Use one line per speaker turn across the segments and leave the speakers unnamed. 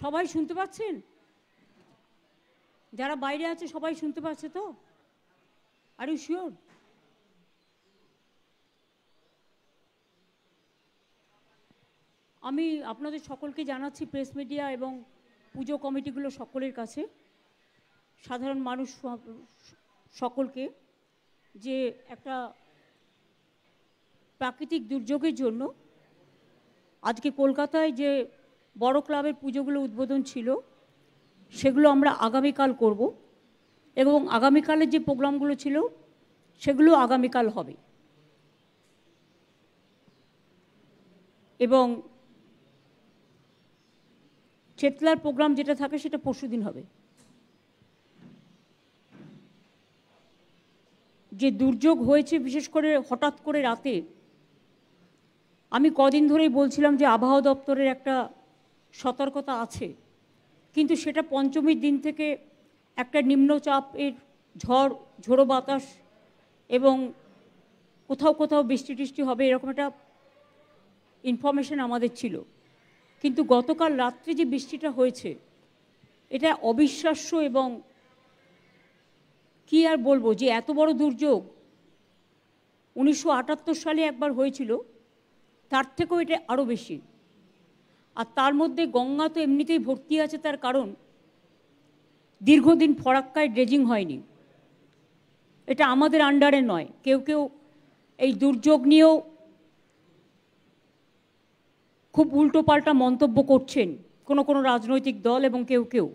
সবাই শুনতে পাচ্ছেন? যারা বাইরে আছে সবাই শুনতে পাচ্ছে তো? Are you sure? আমি আপনাদের সকলকে জানাচ্ছি, প্রেস মিডিয়া এবং পুজো কমিটিগুলো সকলের কাছে, সাধারণ মানুষ সকলকে, যে একটা প্রাকৃতিক দুর্যোগের জন্য আজকে কলকাতায় যে বড় ক্লাবের পুজোগুলো উদ্বোধন ছিল সেগুলো আমরা আগামীকাল করব, এবং আগামীকালের যে প্রোগ্রামগুলো ছিল সেগুলো আগামীকাল হবে, এবং চেতলার প্রোগ্রাম যেটা থাকে সেটা পরশুদিন হবে। যে দুর্যোগ হয়েছে বিশেষ করে হঠাৎ করে রাতে, আমি কদিন ধরেই বলছিলাম যে আবহাওয়া দপ্তরের একটা সতর্কতা আছে, কিন্তু সেটা পঞ্চমীর দিন থেকে একটা নিম্নচাপের ঝোড়ো বাতাস এবং কোথাও কোথাও বৃষ্টি টিষ্টি হবে এরকম একটা ইনফরমেশন আমাদের ছিল। কিন্তু গতকাল রাত্রে যে বৃষ্টিটা হয়েছে এটা অবিশ্বাস্য, এবং কি আর বলবো, যে এত বড় দুর্যোগ 1978 সালে একবার হয়েছিল, তার থেকেও এটা আরও বেশি। আর তার মধ্যে গঙ্গা তো এমনিতেই ভর্তি আছে, তার কারণ দীর্ঘদিন ফরাক্কায় ড্রেজিং হয়নি। এটা আমাদের আন্ডারে নয়, কেউ কেউ এই দুর্যোগ নিয়েও খুব উল্টোপাল্টা মন্তব্য করছেন, কোনো রাজনৈতিক দল এবং কেউ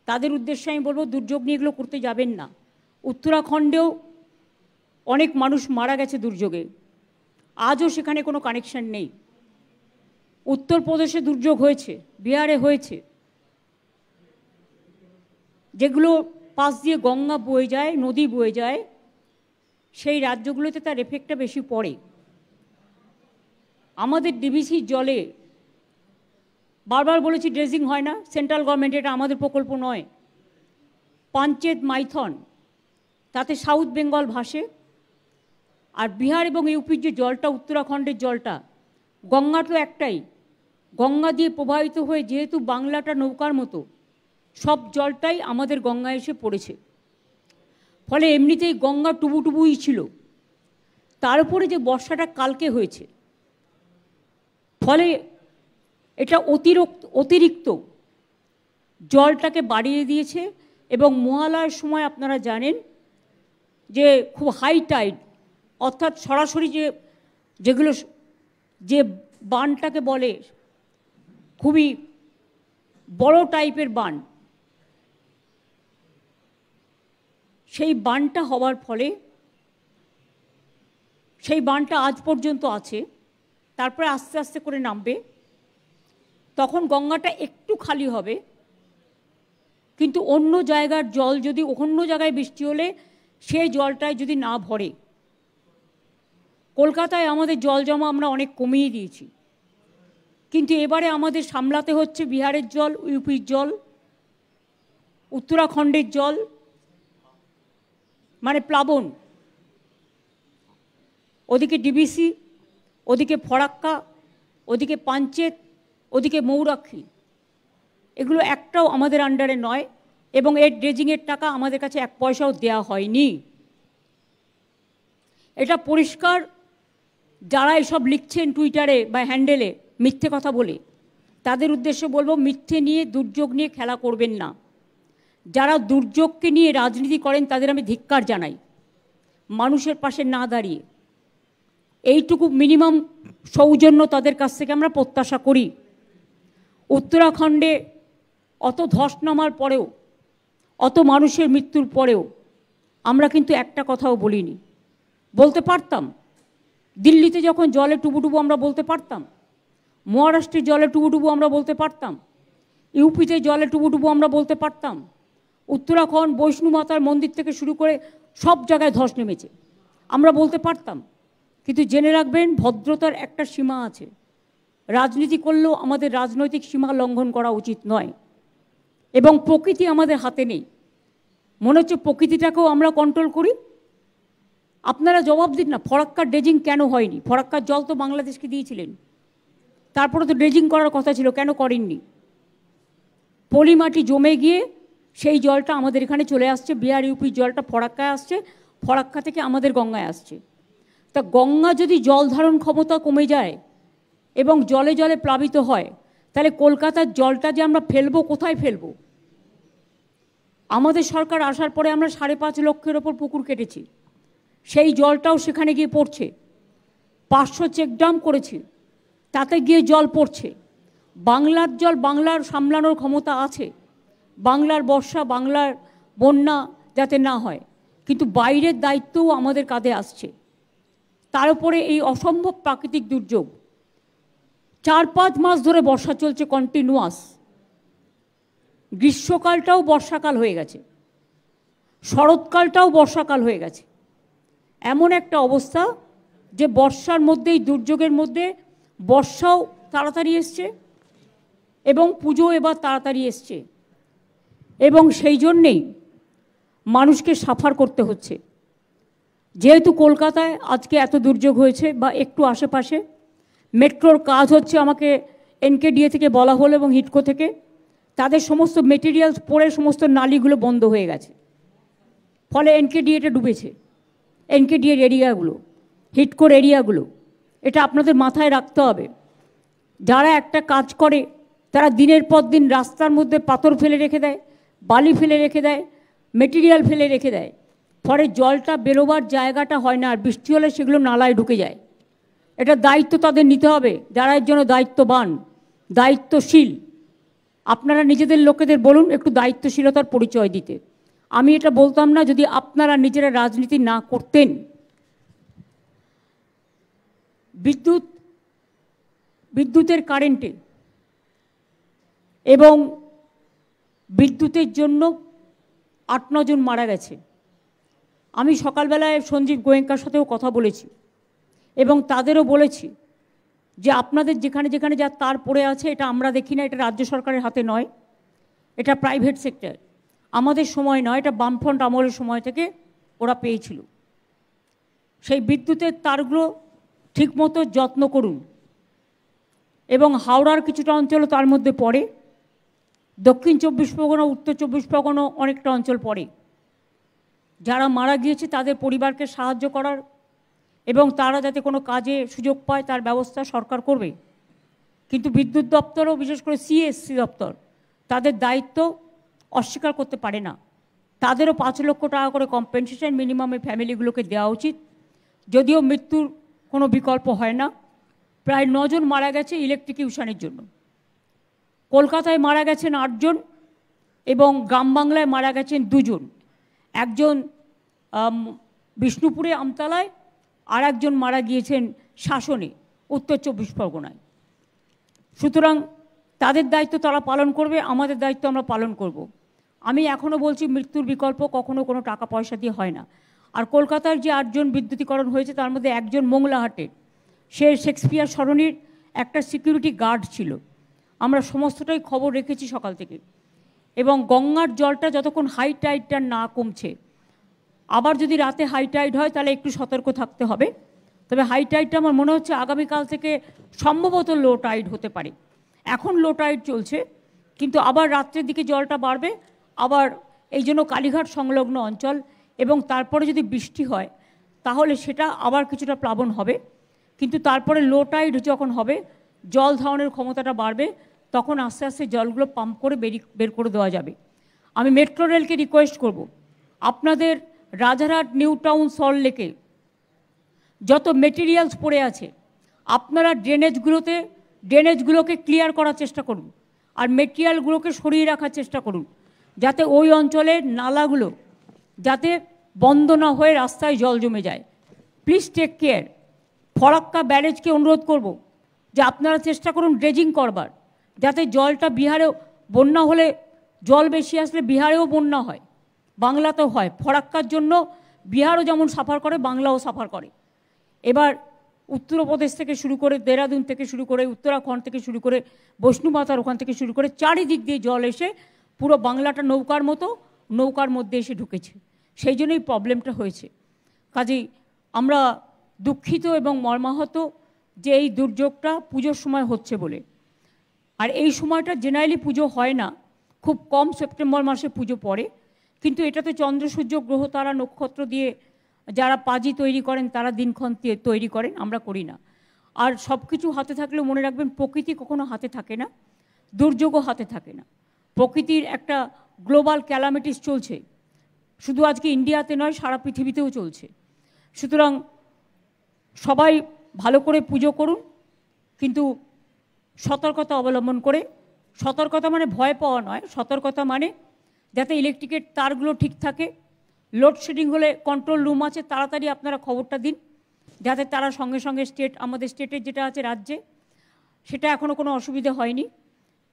তাদের উদ্দেশ্যে আমি বলবো দুর্যোগ নিয়ে এগুলো করতে যাবেন না। উত্তরাখণ্ডেও অনেক মানুষ মারা গেছে দুর্যোগে, আজও সেখানে কোনো কানেকশন নেই। উত্তরপ্রদেশে দুর্যোগ হয়েছে, বিহারে হয়েছে, যেগুলো পাশ দিয়ে গঙ্গা বয়ে যায়, নদী বয়ে যায়, সেই রাজ্যগুলোতে তার এফেক্টটা বেশি পড়ে। আমাদের ডিবিসির জলে বারবার বলেছি ড্রেজিং হয় না, সেন্ট্রাল গভর্নমেন্ট, এটা আমাদের প্রকল্প নয়। পাঞ্চেত মাইথন, তাতে সাউথ বেঙ্গল ভাসে, আর বিহার এবং ইউপির যে জলটা, উত্তরাখণ্ডের জলটা, গঙ্গা তো একটাই, গঙ্গা দিয়ে প্রবাহিত হয়ে যেহেতু বাংলাটা নৌকার মতো, সব জলটাই আমাদের গঙ্গায় এসে পড়েছে। ফলে এমনিতেই গঙ্গা টুবুই ছিল, তার উপরে যে বর্ষাটা কালকে হয়েছে, ফলে এটা অতিরিক্ত জলটাকে বাড়িয়ে দিয়েছে। এবং মহালয়ার সময় আপনারা জানেন যে খুব হাই টাইড, অর্থাৎ সরাসরি যেগুলো যে বানটাকে বলে খুবই বড় টাইপের বান, সেই বানটা হওয়ার ফলে, সেই বানটা আজ পর্যন্ত আছে, তারপরে আস্তে আস্তে করে নামবে, তখন গঙ্গাটা একটু খালি হবে। কিন্তু অন্য জায়গার জল যদি, অন্য জায়গায় বৃষ্টি হলে সেই জলটায় যদি না ভরে, কলকাতায় আমাদের জল জমা আমরা অনেক কমিয়ে দিয়েছি, কিন্তু এবারে আমাদের সামলাতে হচ্ছে বিহারের জল, ইউপির জল, উত্তরাখণ্ডের জল, মানে প্লাবন, ওদিকে ডিবিসি, ওদিকে ফরাক্কা, ওদিকে পাঞ্চেত, ওদিকে মৌরাক্ষী, এগুলো একটাও আমাদের আন্ডারে নয়, এবং এর ড্রেজিংয়ের টাকা আমাদের কাছে এক পয়সাও দেওয়া হয়নি। এটা পরিষ্কার। যারা এসব লিখছেন টুইটারে বা হ্যান্ডেলে মিথ্যে কথা বলে, তাদের উদ্দেশ্যে বলবো মিথ্যে নিয়ে, দুর্যোগ নিয়ে খেলা করবেন না। যারা দুর্যোগকে নিয়ে রাজনীতি করেন তাদের আমি ধিক্কার জানাই, মানুষের পাশে না দাঁড়িয়ে। এইটুকু মিনিমাম সৌজন্য তাদের কাছ থেকে আমরা প্রত্যাশা করি। উত্তরাখণ্ডে অত ধস নামার পরেও, অত মানুষের মৃত্যুর পরেও আমরা কিন্তু একটা কথাও বলিনি। বলতে পারতাম, দিল্লিতে যখন জলে টুবুটুবু আমরা বলতে পারতাম, মহারাষ্ট্রের জলে টুবুটুবু আমরা বলতে পারতাম, ইউপিতে জলে টুবুটুবু আমরা বলতে পারতাম, উত্তরাখণ্ড বৈষ্ণো মাতার মন্দির থেকে শুরু করে সব জায়গায় ধস নেমেছে, আমরা বলতে পারতাম। কিন্তু জেনে রাখবেন, ভদ্রতার একটা সীমা আছে। রাজনীতি করলেও আমাদের রাজনৈতিক সীমা লঙ্ঘন করা উচিত নয়, এবং প্রকৃতি আমাদের হাতে নেই। মনে হচ্ছে প্রকৃতিটাকেও আমরা কন্ট্রোল করি। আপনারা জবাব দিন না, ফরাক্কার ড্রেজিং কেন হয়নি? ফরাক্কার জল তো বাংলাদেশকে দিয়েছিলেন, তারপরে তো ড্রেজিং করার কথা ছিল, কেন করেননি? পলি মাটি জমে গিয়ে সেই জলটা আমাদের এখানে চলে আসছে, বিহার ইউপির জলটা ফরাক্কায় আসছে, ফরাক্কা থেকে আমাদের গঙ্গায় আসছে। তা গঙ্গা যদি জল ধারণ ক্ষমতা কমে যায় এবং জলে জলে প্লাবিত হয়, তাহলে কলকাতার জলটা যে আমরা ফেলবো, কোথায় ফেলবো? আমাদের সরকার আসার পরে আমরা 5.5 লক্ষের ওপর পুকুর কেটেছি, সেই জলটাও সেখানে গিয়ে পড়ছে। 500 চেকডাম করেছি, তাতে গিয়ে জল পড়ছে। বাংলার জল বাংলার সামলানোর ক্ষমতা আছে, বাংলার বর্ষা, বাংলার বন্যা যাতে না হয়, কিন্তু বাইরের দায়িত্বও আমাদের কাঁধে আসছে। তার উপরে এই অসম্ভব প্রাকৃতিক দুর্যোগ, 4-5 মাস ধরে বর্ষা চলছে কন্টিনিউয়াস। গ্রীষ্মকালটাও বর্ষাকাল হয়ে গেছে, শরৎকালটাও বর্ষাকাল হয়ে গেছে। এমন একটা অবস্থা যে বর্ষার মধ্যেই, দুর্যোগের মধ্যে বর্ষাও তাড়াতাড়ি এসছে এবং পুজো এবার তাড়াতাড়ি এসছে, এবং সেই জন্যেই মানুষকে সাফার করতে হচ্ছে। যেহেতু কলকাতায় আজকে এত দুর্যোগ হয়েছে বা একটু আশেপাশে, মেট্রোর কাজ হচ্ছে, আমাকে এনকেডিএ থেকে বলা হলো এবং হিডকো থেকে, তাদের সমস্ত মেটেরিয়ালস পড়ে সমস্ত নালিগুলো বন্ধ হয়ে গেছে, ফলে এনকেডিএটা ডুবেছে। এনকেডিএর এরিয়াগুলো, হিডকোর এরিয়াগুলো, এটা আপনাদের মাথায় রাখতে হবে। যারা একটা কাজ করে তারা দিনের পর দিন রাস্তার মধ্যে পাথর ফেলে রেখে দেয়, বালি ফেলে রেখে দেয়, মেটেরিয়াল ফেলে রেখে দেয়, ফলে জলটা বেরোবার জায়গাটা হয় না, আর বৃষ্টি হলে সেগুলো নালায় ঢুকে যায়। এটা দায়িত্ব তাদের নিতে হবে, যারা এর জন্য দায়িত্ববান, দায়িত্বশীল। আপনারা নিজেদের লোকেদের বলুন একটু দায়িত্বশীলতার পরিচয় দিতে। আমি এটা বলতাম না যদি আপনারা নিজেরা রাজনীতি না করতেন। বিদ্যুতের কারেন্টে এবং বিদ্যুতের জন্য 8-9 জন মারা গেছে। আমি সকালবেলায় সঞ্জীব গোয়েঙ্কার সাথেও কথা বলেছি এবং তাদেরও বলেছি যে আপনাদের যেখানে যেখানে যা তার পড়ে আছে, এটা আমরা দেখি না, এটা রাজ্য সরকারের হাতে নয়, এটা প্রাইভেট সেক্টর, আমাদের সময় নয়, এটা বামফ্রন্ট আমলের সময় থেকে ওরা পেয়েছিল। সেই বিদ্যুতের তারগুলো ঠিকমতো যত্ন করুন। এবং হাওড়ার কিছুটা অঞ্চলও তার মধ্যে পড়ে, দক্ষিণ 24 পরগনা, উত্তর 24 পরগনা অনেকটা অঞ্চল পড়ে। যারা মারা গিয়েছে তাদের পরিবারকে সাহায্য করার এবং তারা যাতে কোনো কাজে সুযোগ পায় তার ব্যবস্থা সরকার করবে। কিন্তু বিদ্যুৎ দপ্তরও, বিশেষ করে সিএসসি দপ্তর, তাদের দায়িত্ব অস্বীকার করতে পারে না। তাদেরও 5 লক্ষ টাকা করে কম্পেনসেশন মিনিমাম এই ফ্যামিলিগুলোকে দেওয়া উচিত। যদিও মৃত্যুর কোনো বিকল্প হয় না। প্রায় 9 জন মারা গেছে ইলেকট্রিকিউশনের জন্য। কলকাতায় মারা গেছেন 8 জন এবং গ্রাম বাংলায় মারা গেছেন 2 জন। একজন বিষ্ণুপুরে আমতলায়, আর একজন মারা গিয়েছেন শাসনে, উত্তর 24 পরগনায়। সুতরাং তাদের দায়িত্ব তারা পালন করবে, আমাদের দায়িত্ব আমরা পালন করব। আমি এখনও বলছি, মৃত্যুর বিকল্প কখনো কোনো টাকা পয়সা দিয়ে হয় না। আর কলকাতার যে 8 জন বিদ্যুতীকরণ হয়েছে তার মধ্যে একজন মোংলাহাটের, সে শেক্সপিয়ার সরণির একটা সিকিউরিটি গার্ড ছিল। আমরা সমস্তটাই খবর রেখেছি সকাল থেকে। এবং গঙ্গার জলটা যতক্ষণ হাই টাইডটা না কমছে, আবার যদি রাতে হাই টাইড হয় তাহলে একটু সতর্ক থাকতে হবে। তবে হাই টাইডটা আমার মনে হচ্ছে আগামীকাল থেকে সম্ভবত লো টাইড হতে পারে। এখন লো টাইড চলছে, কিন্তু আবার রাত্রের দিকে জলটা বাড়বে। আবার এই জন্য কালীঘাট সংলগ্ন অঞ্চল এবং তারপরে যদি বৃষ্টি হয় তাহলে সেটা আবার কিছুটা প্লাবন হবে। কিন্তু তারপরে লো টাইড যখন হবে, জল ধারণের ক্ষমতাটা বাড়বে, তখন আস্তে আস্তে জলগুলো পাম্প করে বের করে দেওয়া যাবে। আমি মেট্রো রেলকে রিকোয়েস্ট করব, আপনাদের রাজারহাট, নিউ টাউন, সল্টলেকে যত মেটেরিয়ালস পড়ে আছে, আপনারা ড্রেনেজগুলোকে ক্লিয়ার করার চেষ্টা করুন আর মেটেরিয়ালগুলোকে সরিয়ে রাখার চেষ্টা করুন, যাতে ওই অঞ্চলের নালাগুলো যাতে বন্ধ না হয়ে রাস্তায় জল জমে যায়। Please take care. ফরাক্কা ব্যারেজকে অনুরোধ করব যে আপনারা চেষ্টা করুন ড্রেজিং করবার, যাতে জলটা বিহারেও, বন্যা হলে জল বেশি আসলে বিহারেও বন্যা হয়, বাংলাতেও হয়। ফরাক্কার জন্য বিহারও যেমন সাফার করে, বাংলাও সাফার করে। এবার উত্তরপ্রদেশ থেকে শুরু করে, দেরাদুন থেকে শুরু করে, উত্তরাখণ্ড থেকে শুরু করে, বৈষ্ণুমাতার ওখান থেকে শুরু করে চারিদিক দিয়ে জল এসে পুরো বাংলাটা নৌকার মধ্যে এসে ঢুকেছে। সেই জন্যই প্রবলেমটা হয়েছে। কাজেই আমরা দুঃখিত এবং মর্মাহত যে এই দুর্যোগটা পুজোর সময় হচ্ছে বলে। আর এই সময়টা জেনারেলি পুজো হয় না, খুব কম সেপ্টেম্বর মাসে পুজো পড়ে, কিন্তু এটাতে চন্দ্র সূর্য গ্রহ তারা নক্ষত্র দিয়ে যারা পাজি তৈরি করেন তারা দিনক্ষণ তৈরি করেন, আমরা করি না। আর সব কিছু হাতে থাকলেও মনে রাখবেন প্রকৃতি কখনো হাতে থাকে না, দুর্যোগও হাতে থাকে না। প্রকৃতির একটা গ্লোবাল ক্যালামিটিস চলছে, শুধু আজকে ইন্ডিয়াতে নয়, সারা পৃথিবীতেও চলছে। সুতরাং সবাই ভালো করে পুজো করুন, কিন্তু সতর্কতা অবলম্বন করে। সতর্কতা মানে ভয় পাওয়া নয়, সতর্কতা মানে যাতে ইলেকট্রিকের তারগুলো ঠিক থাকে। লোডশেডিং হলে কন্ট্রোল রুম আছে, তাড়াতাড়ি আপনারা খবরটা দিন, যাতে তারা সঙ্গে সঙ্গে আমাদের স্টেটের যেটা আছে রাজ্যে, সেটা এখনও কোনো অসুবিধা হয়নি,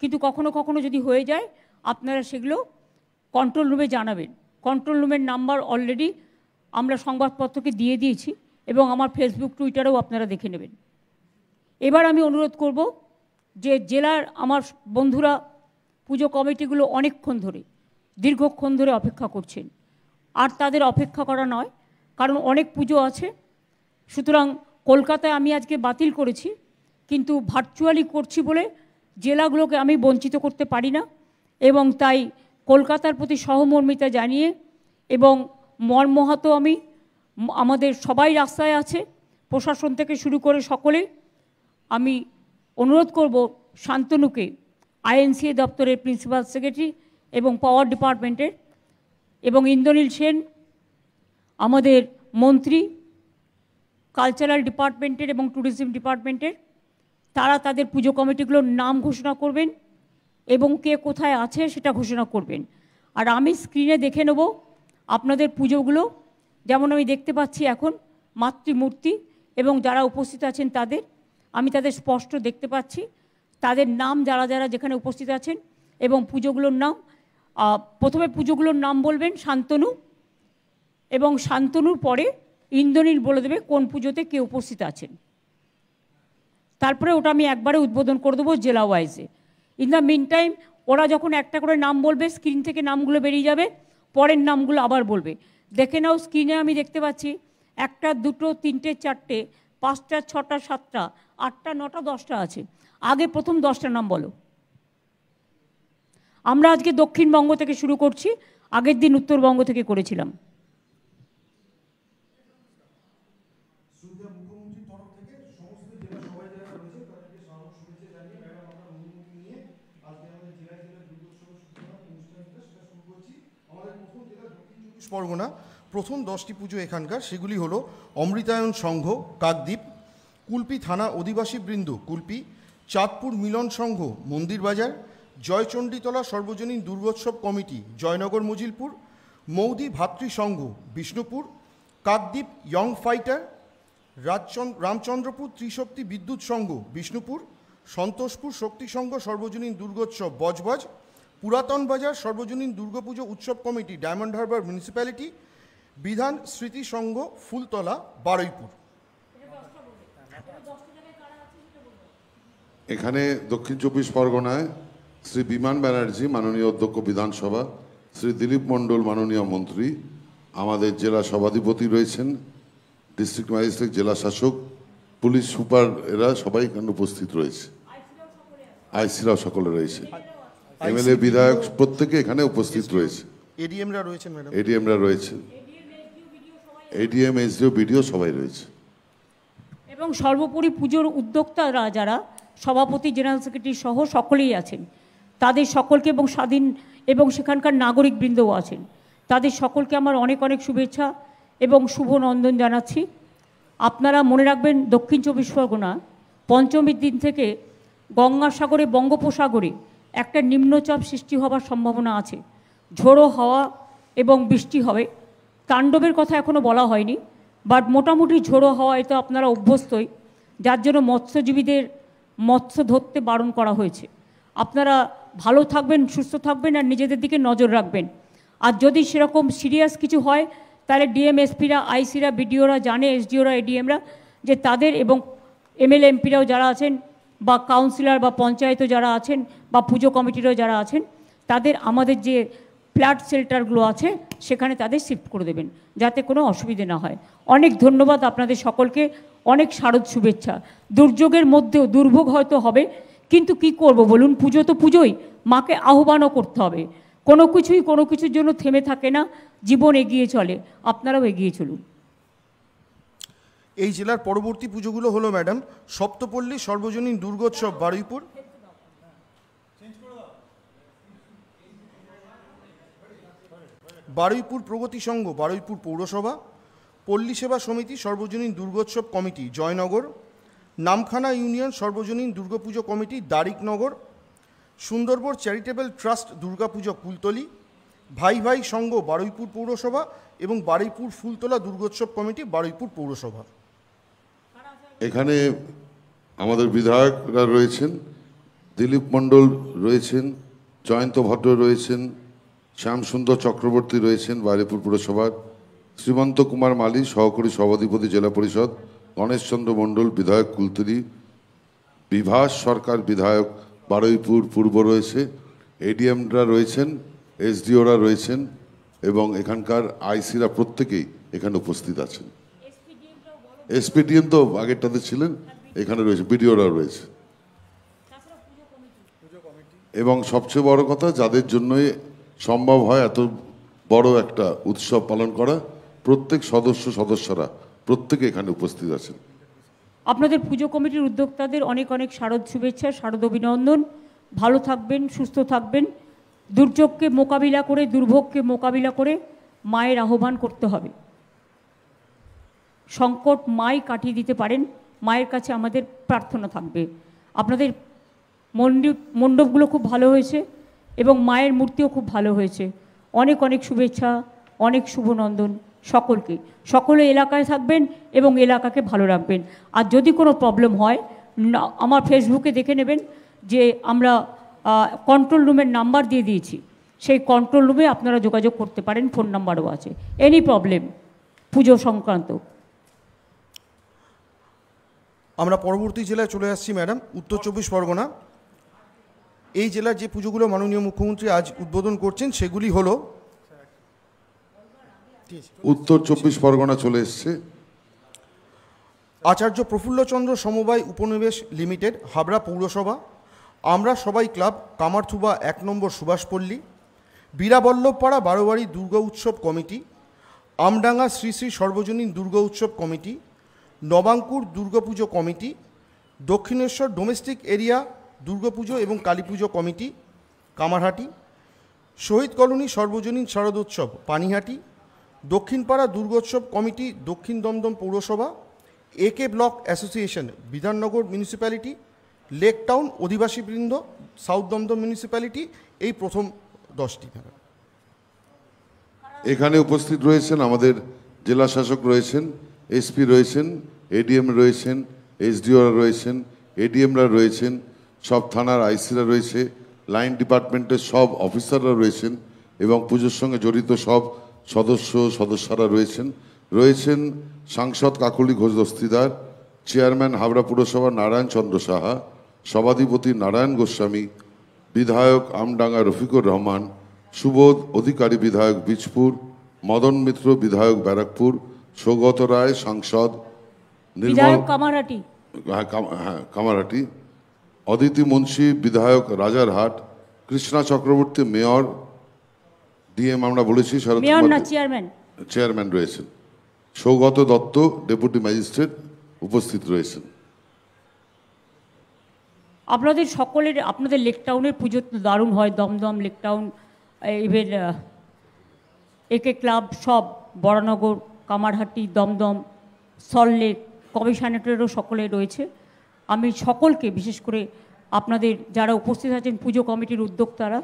কিন্তু কখনো কখনো যদি হয়ে যায় আপনারা সেগুলো কন্ট্রোল রুমে জানাবেন। কন্ট্রোল রুমের নাম্বার অলরেডি আমরা সংবাদপত্রকে দিয়ে দিয়েছি এবং আমার ফেসবুক টুইটারেও আপনারা দেখে নেবেন। এবার আমি অনুরোধ করব যে জেলার আমার বন্ধুরা পুজো কমিটিগুলো অনেকক্ষণ ধরে, দীর্ঘক্ষণ ধরে অপেক্ষা করছেন, আর তাদের অপেক্ষা করা নয়, কারণ অনেক পুজো আছে। সুতরাং কলকাতায় আমি আজকে বাতিল করেছি, কিন্তু ভার্চুয়ালি করছি বলে জেলাগুলোকে আমি বঞ্চিত করতে পারি না, এবং তাই কলকাতার প্রতি সহমর্মিতা জানিয়ে এবং মর্মাহত আমি, আমাদের সবাই রাস্তায় আছে, প্রশাসন থেকে শুরু করে সকলে, আমি অনুরোধ করব শান্তনুকে, আইএনসিএ দপ্তরের প্রিন্সিপাল সেক্রেটারি এবং পাওয়ার ডিপার্টমেন্টের, এবং ইন্দ্রনীল সেন আমাদের মন্ত্রী কালচারাল ডিপার্টমেন্টের এবং ট্যুরিজম ডিপার্টমেন্টের, তারা তাদের পুজো কমিটিগুলোর নাম ঘোষণা করবেন এবং কে কোথায় আছে সেটা ঘোষণা করবেন। আর আমি স্ক্রিনে দেখে নেব আপনাদের পুজোগুলো, যেমন আমি দেখতে পাচ্ছি এখন মাতৃমূর্তি এবং যারা উপস্থিত আছেন তাদের, আমি তাদের স্পষ্ট দেখতে পাচ্ছি, তাদের নাম যারা যারা যেখানে উপস্থিত আছেন এবং পুজোগুলোর নাম। প্রথমে পুজোগুলোর নাম বলবেন শান্তনু, এবং শান্তনুর পরে ইন্দ্রনীল বলে দেবে কোন পুজোতে কে উপস্থিত আছেন। তারপরে ওটা আমি একবারে উদ্বোধন করে দেবো জেলা ওয়াইজে। ইন দ্য মিন টাইম ওরা যখন একটা করে নাম বলবে স্ক্রিন থেকে নামগুলো বেরিয়ে যাবে, পরের নামগুলো আবার বলবে। দেখে নাও স্ক্রিনে আমি দেখতে পাচ্ছি 1, 2, 3, 4, 5, 6, 7, 8, 9, 10টা আছে। আগে প্রথম 10টা নাম বলো। আমরা আজকে দক্ষিণবঙ্গ থেকে শুরু করছি, আগের দিন উত্তরবঙ্গ থেকে করেছিলাম।
পরগনা প্রথম 10টি পুজো এখানকার, সেগুলি হলো অমৃতায়ন সংঘ কাকদ্বীপ, কুলপি থানা অধিবাসী বৃন্দ কুলপি, চাঁদপুর মিলন সংঘ মন্দির বাজার, জয়চণ্ডীতলা সর্বজনীন দুর্গোৎসব কমিটি জয়নগর মজিলপুর, মৌদি ভাতৃ সংঘ বিষ্ণুপুর, কাকদ্বীপ ইয়ং ফাইটার, রামচন্দ্রপুর ত্রিশক্তি বিদ্যুৎ সংঘ বিষ্ণুপুর, সন্তোষপুর শক্তি সংঘ সর্বজনীন দুর্গোৎসব বজবজ, পুরাতন বাজার সর্বজনীন দুর্গাপুজো উৎসব কমিটি ডায়মন্ড হারবার মিউনিসিপ্যালিটি, বিধান স্মৃতি সংঘ ফুলতলা বারুইপুর।
এখানে দক্ষিণ 24 পরগনায় শ্রী বিমান ব্যানার্জি মাননীয় অধ্যক্ষ বিধানসভা, শ্রী দিলীপ মণ্ডল মাননীয় মন্ত্রী, আমাদের জেলা সভাধিপতি রয়েছেন, ডিস্ট্রিক্ট ম্যাজিস্ট্রেট, জেলা শাসক, পুলিশ সুপার, এরা সবাই এখানে উপস্থিত রয়েছে, আইসিরাও সকলে রয়েছে, এমএলএ বিধায়ক প্রত্যেকে এখানে উপস্থিত রয়েছে,
এডিএমরা রয়েছেন, ম্যাডাম
এডিএমরা রয়েছে, এডিএম এসডিও বিডিও সবাই রয়েছে।
এবং সর্বোপরি পুজোর উদ্যোক্তারা যারা সভাপতি জেনারেল সেক্রেটারি সহ সকলেই আছেন, তাদের সকলকে, এবং স্বাধীন এবং সেখানকার নাগরিকবৃন্দও আছেন, তাদের সকলকে আমার অনেক অনেক শুভেচ্ছা এবং শুভ নন্দন জানাচ্ছি। আপনারা মনে রাখবেন দক্ষিণ 24 পরগনা পঞ্চমীর দিন থেকে গঙ্গাসাগরে বঙ্গোপসাগরে একটা নিম্নচাপ সৃষ্টি হওয়ার সম্ভাবনা আছে, ঝোড়ো হাওয়া এবং বৃষ্টি হবে। তাণ্ডবের কথা এখনও বলা হয়নি, বাট মোটামুটি ঝোড়ো হাওয়া, এতে আপনারা অভ্যস্তই, যার জন্য মৎস্যজীবীদের মৎস্য ধরতে বারণ করা হয়েছে। আপনারা ভালো থাকবেন, সুস্থ থাকবেন আর নিজেদের দিকে নজর রাখবেন। আর যদি সেরকম সিরিয়াস কিছু হয় তাহলে ডিএম এসপিরা, আইসিরা, বিডিওরা জানে, এসডিওরা, এডিএমরা, যে তাদের, এবং এমএলএ এমপিরাও যারা আছেন, বা কাউন্সিলর বা পঞ্চায়েতও যারা আছেন, বা পুজো কমিটিরও যারা আছেন, তাদের আমাদের যে ফ্ল্যাট শেল্টারগুলো আছে সেখানে তাদের শিফট করে দেবেন, যাতে কোনো অসুবিধে না হয়। অনেক ধন্যবাদ আপনাদের সকলকে, অনেক শারদ শুভেচ্ছা। দুর্যোগের মধ্যেও, দুর্ভোগ হয়তো হবে, কিন্তু কি করব বলুন, পুজো তো পুজোই, মাকে আহ্বানও করতে হবে। কোনো কিছুর জন্য থেমে থাকে না, জীবন এগিয়ে চলে, আপনারাও এগিয়ে চলুন।
এই জেলার পরবর্তী পুজোগুলো হলো ম্যাডাম সপ্তপল্লী সর্বজনীন দুর্গোৎসব বারুইপুর, বারুইপুর প্রগতি সংঘ বারুইপুর পৌরসভা, পল্লী সেবা সমিতি সর্বজনীন দুর্গোৎসব কমিটি জয়নগর, নামখানা ইউনিয়ন সর্বজনীন Durgapujo committee Darikanagar, Sundarban charitable trust Durgapujo Kultali, ভাই ভাই সংঘ বারুইপুর পৌরসভা এবং বারুইপুর ফুলতলা দুর্গোৎসব কমিটি বারুইপুর পৌরসভা।
এখানে আমাদের বিধায়করা রয়েছেন, দিলীপ মণ্ডল রয়েছেন, জয়ন্ত ভদ্র রয়েছেন, শ্যামসুন্দর চক্রবর্তী রয়েছেন বারুইপুর পুরসভার, শ্রীমন্ত কুমার মালী সহকারী সভাধিপতি জেলা পরিষদ, গণেশচন্দ্র মণ্ডল বিধায়ক কুলতলি, বিভাস সরকার বিধায়ক বারুইপুর পূর্ব রয়েছে, এডিএমরা রয়েছেন, এসডিওরা রয়েছেন এবং এখানকার আইসিরা প্রত্যেকেই এখানে উপস্থিত আছেন। এসপিডিএম তো আগেরটাতে ছিলেন, এখানে রয়েছে, বিডিওরা রয়েছে। এবং সবচেয়ে বড় কথা, যাদের জন্যই সম্ভব হয় এত বড় একটা উৎসব পালন করা, প্রত্যেক সদস্যরা প্রত্যেকে এখানে উপস্থিত আছেন।
আপনাদের পুজো কমিটির উদ্যোক্তাদের অনেক অনেক শারদ শুভেচ্ছা, শারদ অভিনন্দন। ভালো থাকবেন, সুস্থ থাকবেন। দুর্যোগকে মোকাবিলা করে, দুর্ভোগকে মোকাবিলা করে মায়ের আহ্বান করতে হবে। সংকট মাই কাটিয়ে দিতে পারেন, মায়ের কাছে আমাদের প্রার্থনা থাকবে। আপনাদের মণ্ডপগুলো খুব ভালো হয়েছে এবং মায়ের মূর্তিও খুব ভালো হয়েছে। অনেক অনেক শুভেচ্ছা, অনেক শুভনন্দন সকলকে। সকলে এলাকায় থাকবেন এবং এলাকাকে ভালো রাখবেন। আর যদি কোনো প্রবলেম হয়, আমার ফেসবুকে দেখে নেবেন যে আমরা কন্ট্রোল রুমের নাম্বার দিয়ে দিয়েছি, সেই কন্ট্রোল রুমে আপনারা যোগাযোগ করতে পারেন, ফোন নাম্বারও আছে। এনি প্রবলেম পুজো সংক্রান্ত।
আমরা পরবর্তী জেলায় চলে আসছি ম্যাডাম, উত্তর চব্বিশ পরগনা। এই জেলার যে পুজোগুলো মাননীয় মুখ্যমন্ত্রী আজ উদ্বোধন করছেন সেগুলি হলো,
উত্তর চব্বিশ পরগনা চলে এসছে।
আচার্য প্রফুল্লচন্দ্র সমবায় উপনিবেশ লিমিটেড হাবড়া পৌরসভা, আমরা সবাই ক্লাব কামারথুবা 1 নম্বর সুভাষপল্লী, বীরাবল্লভপাড়া বারোয়ারি দুর্গা উৎসব কমিটি, আমডাঙ্গা শ্রী শ্রী সর্বজনীন দুর্গা উৎসব committee, Nabankur Durgapujo committee, Dakshineswar domestic area Durgapujo এবং কালীপুজো কমিটি কামারহাটি, শহীদ কলোনি সর্বজনীন শারদোৎসব পানিহাটি, দক্ষিণপাড়া দুর্গোৎসব কমিটি দক্ষিণ দমদম পৌরসভা, AK block association Bidhannagar municipality, lake town অধিবাসীবৃন্দ সাউথ দমদম মিউনিসিপ্যালিটি। এই প্রথম 10টি।
এখানে উপস্থিত রয়েছেন আমাদের জেলা শাসক রয়েছেন, এসপি রয়েছেন, এডিএম রয়েছেন, এসডিওরা রয়েছেন, এডিএমরা রয়েছেন, সব থানার আইসিরা রয়েছে, লাইন ডিপার্টমেন্টের সব অফিসাররা রয়েছেন এবং পুজোর সঙ্গে জড়িত সব সদস্যরা রয়েছেন সাংসদ কাকলি ঘোষ দস্তিদার, চেয়ারম্যান হাবড়া পুরসভা নারায়ণ চন্দ্র সাহা, সভাধিপতি নারায়ণ গোস্বামী, বিধায়ক আমডাঙ্গা রফিকুর রহমান, সুবোধ অধিকারী বিধায়ক বীজপুর, মদন মিত্র বিধায়ক ব্যারাকপুর, সৌগত রায় সাংসদ, কামারহাটি, অদিতি মুন্সি বিধায়ক রাজারহাট, কৃষ্ণা চক্রবর্তী মেয়র, ডিএম আমরা বলেছি, চেয়ারম্যান রয়েছেন, সৌগত দত্ত ডেপুটি ম্যাজিস্ট্রেট উপস্থিত রয়েছেন।
আপনাদের সকলের, আপনাদের লেক টাউনের পুজো তো দারুণ হয়, দমদম লেক টাউন, ইভেন একে ক্লাব সব, বরানগর, কামারহাটি, দমদম, সল্টলেক, কমিশনারেটরও সকলে রয়েছে। আমি সকলকে, বিশেষ করে আপনাদের যারা উপস্থিত আছেন পুজো কমিটির উদ্যোক্তারা,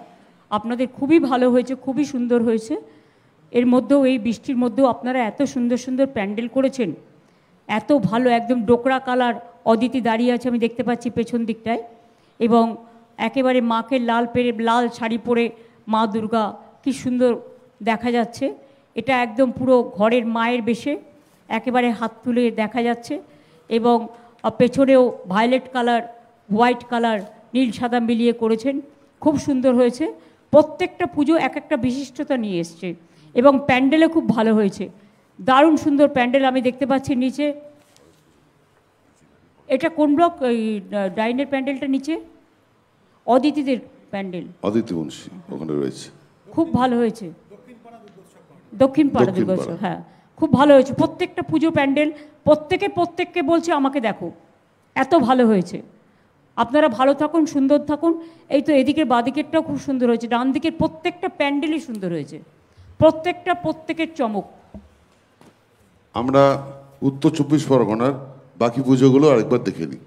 আপনাদের খুবই ভালো হয়েছে, খুবই সুন্দর হয়েছে। এর মধ্যেও, এই বৃষ্টির মধ্যেও আপনারা এত সুন্দর সুন্দর প্যান্ডেল করেছেন, এত ভালো, একদম ডোকরা কালার। অদিতি দাঁড়িয়ে আছে, আমি দেখতে পাচ্ছি পেছন দিকটায়, এবং একেবারে মাকে লাল শাড়ি পরে মা দুর্গা কি সুন্দর দেখা যাচ্ছে। এটা একদম পুরো ঘরের মায়ের বেশে একেবারে হাত তুলে দেখা যাচ্ছে, এবং পেছনেও ভায়োলেট কালার, হোয়াইট কালার, নীল সাদা মিলিয়ে করেছেন, খুব সুন্দর হয়েছে। প্রত্যেকটা পুজো এক একটা বিশিষ্টতা নিয়ে এসছে এবং প্যান্ডেলে খুব ভালো হয়েছে, দারুণ সুন্দর প্যান্ডেল আমি দেখতে পাচ্ছি নিচে। এটা কোন ব্লক, এই ডাইনের প্যান্ডেলটা নিচে অদিতিদের প্যান্ডেল,
অদিতি মুন্সি ওখানে রয়েছে,
খুব ভালো হয়েছে। দক্ষিণ পাড়া দুর্গোৎসব, হ্যাঁ খুব ভালো হয়েছে। প্রত্যেকটা পুজো প্যান্ডেল প্রত্যেককে বলছে আমাকে দেখো, এত ভালো হয়েছে। আপনারা ভালো থাকুন, সুন্দর থাকুন। এই তো এদিকের বাদিকেরটাও খুব সুন্দর হয়েছে, ডান দিকের প্রত্যেকটা প্যান্ডেলই সুন্দর হয়েছে, প্রত্যেকের চমক।
আমরা উত্তর 24 পরগনার বাকি পুজোগুলো আরেকবার দেখে নিই।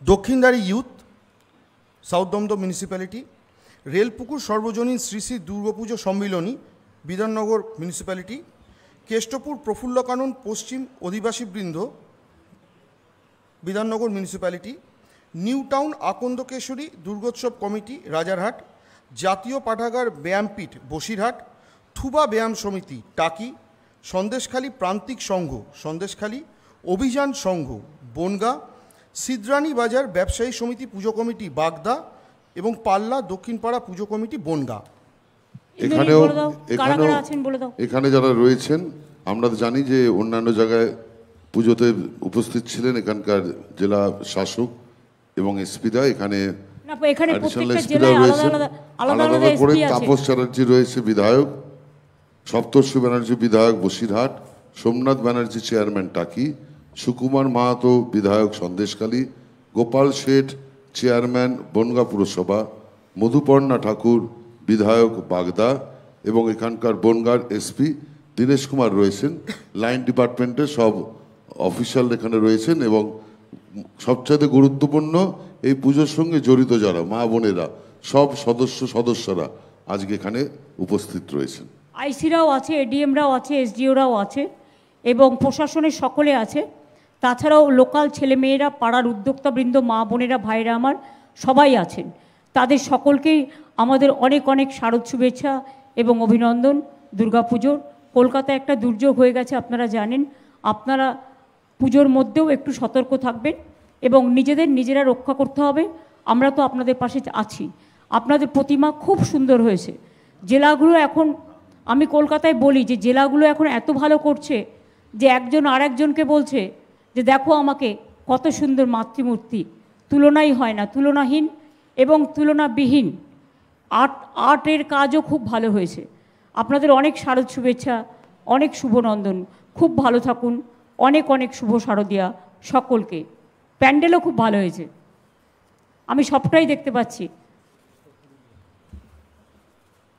Dakshindari youth, south Dumdum municipality, Railpukur সর্বজনীন শ্রী শ্রী দুর্গাপুজো সম্মিলনী বিধাননগর মিউনিসিপ্যালিটি, কেষ্টপুর প্রফুল্ল কানন পশ্চিম অধিবাসীবৃন্দ Bidhannagar municipality, new town Akandakeshari Durgotsav committee Rajarhat, জাতীয় পাঠাগার ব্যায়ামপীঠ বসিরহাট, থুবা ব্যায়াম সমিতি টাকি, সন্দেশখালী প্রান্তিক সংঘ সন্দেশখালী, অভিযান সংঘ বনগাঁ, সিদ্রানী বাজার ব্যবসায়ী সমিতি পুজো কমিটি বাগদা এবং পাল্লা দক্ষিণপাড়া পুজো কমিটি বনগাঁ।
এখানে যারা রয়েছেন আমরা জানি যে অন্যান্য জায়গায় পুজোতে উপস্থিত ছিলেন এখানকার জেলা শাসক এবং এসপিরা, এখানে আলাদা করে তাপস চ্যাটার্জি রয়েছে বিধায়ক, সপ্তর্ষি ব্যানার্জি বিধায়ক বসিরহাট, সোমনাথ ব্যানার্জি চেয়ারম্যান টাকি, সুকুমার মাহাতো বিধায়ক সন্দেশখালী, গোপাল শেঠ চেয়ারম্যান বনগাঁ পুরসভা, মধুপর্ণা ঠাকুর বিধায়ক বাগদা এবং এখানকার বনগাঁর এসপি দীনেশ কুমার রয়েছেন। লাইন ডিপার্টমেন্টের সব অফিসিয়াল এখানে রয়েছেন এবং সবচেয়ে গুরুত্বপূর্ণ এই পুজোর সঙ্গে জড়িত যারা মা বোনেরা সব সদস্যরা আজকে এখানে উপস্থিত রয়েছেন।
আইসিরাও আছে, এডিএমরাও আছে, এসডিওরাও আছে এবং প্রশাসনের সকলে আছে। তাছাড়াও লোকাল ছেলেমেয়েরা, পাড়ার উদ্যোক্তাবৃন্দ, মা বোনেরা, ভাইরা আমার সবাই আছেন। তাদের সকলকেই আমাদের অনেক শারদ শুভেচ্ছা এবং অভিনন্দন। দুর্গাপুজোর কলকাতায় একটা দুর্যোগ হয়ে গেছে আপনারা জানেন। আপনারা পুজোর মধ্যেও একটু সতর্ক থাকবেন এবং নিজেরা রক্ষা করতে হবে। আমরা তো আপনাদের পাশে আছি। আপনাদের প্রতিমা খুব সুন্দর হয়েছে। জেলাগুলো এখন, আমি কলকাতায় বলি যে জেলাগুলো এখন এত ভালো করছে যে একজন আরেকজনকে বলছে যে দেখো আমাকে কত সুন্দর মাতৃমূর্তি, তুলনাই হয় না, তুলনাহীন এবং তুলনাবিহীন। আর্টের কাজও খুব ভালো হয়েছে। আপনাদের অনেক শারদ শুভেচ্ছা, অনেক শুভনন্দন। খুব ভালো থাকুন। অনেক শুভ শারদিয়া সকলকে। প্যান্ডেলও খুব ভালো হয়েছে, আমি সবটাই দেখতে পাচ্ছি।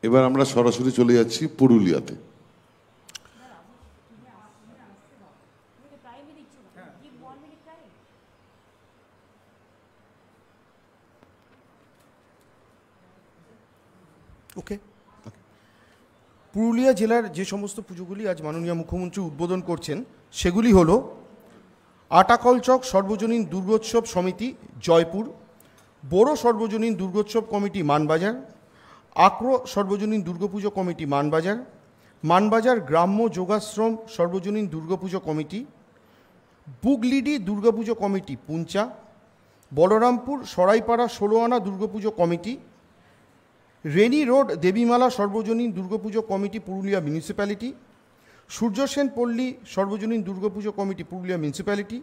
এবার আমরা সরাসরি চলে যাচ্ছি পুরুলিয়াতে।
ওকে, পুরুলিয়া জেলার যে সমস্ত পুজোগুলি আজ মাননীয় মুখ্যমন্ত্রী উদ্বোধন করছেন সেগুলি হলো আটাকলচক সর্বজনীন দুর্গোৎসব সমিতি জয়পুর, বড়ো সর্বজনীন দুর্গোৎসব কমিটি মানবাজার, আক্রো সর্বজনীন দুর্গাপুজো কমিটি মানবাজার গ্রাম্য যোগাশ্রম সর্বজনীন দুর্গাপুজো কমিটি, বুগলিডি দুর্গাপুজো কমিটি পুঞ্চা, বলরামপুর সরাইপাড়া 16 আনা দুর্গাপুজো কমিটি, রেনি রোড দেবীমালা সর্বজনীন দুর্গাপুজো কমিটি পুরুলিয়া মিউনিসিপ্যালিটি, সূর্যসেন পল্লী সর্বজনীন দুর্গাপুজো কমিটি পুরুলিয়া মিউনিসিপ্যালিটি,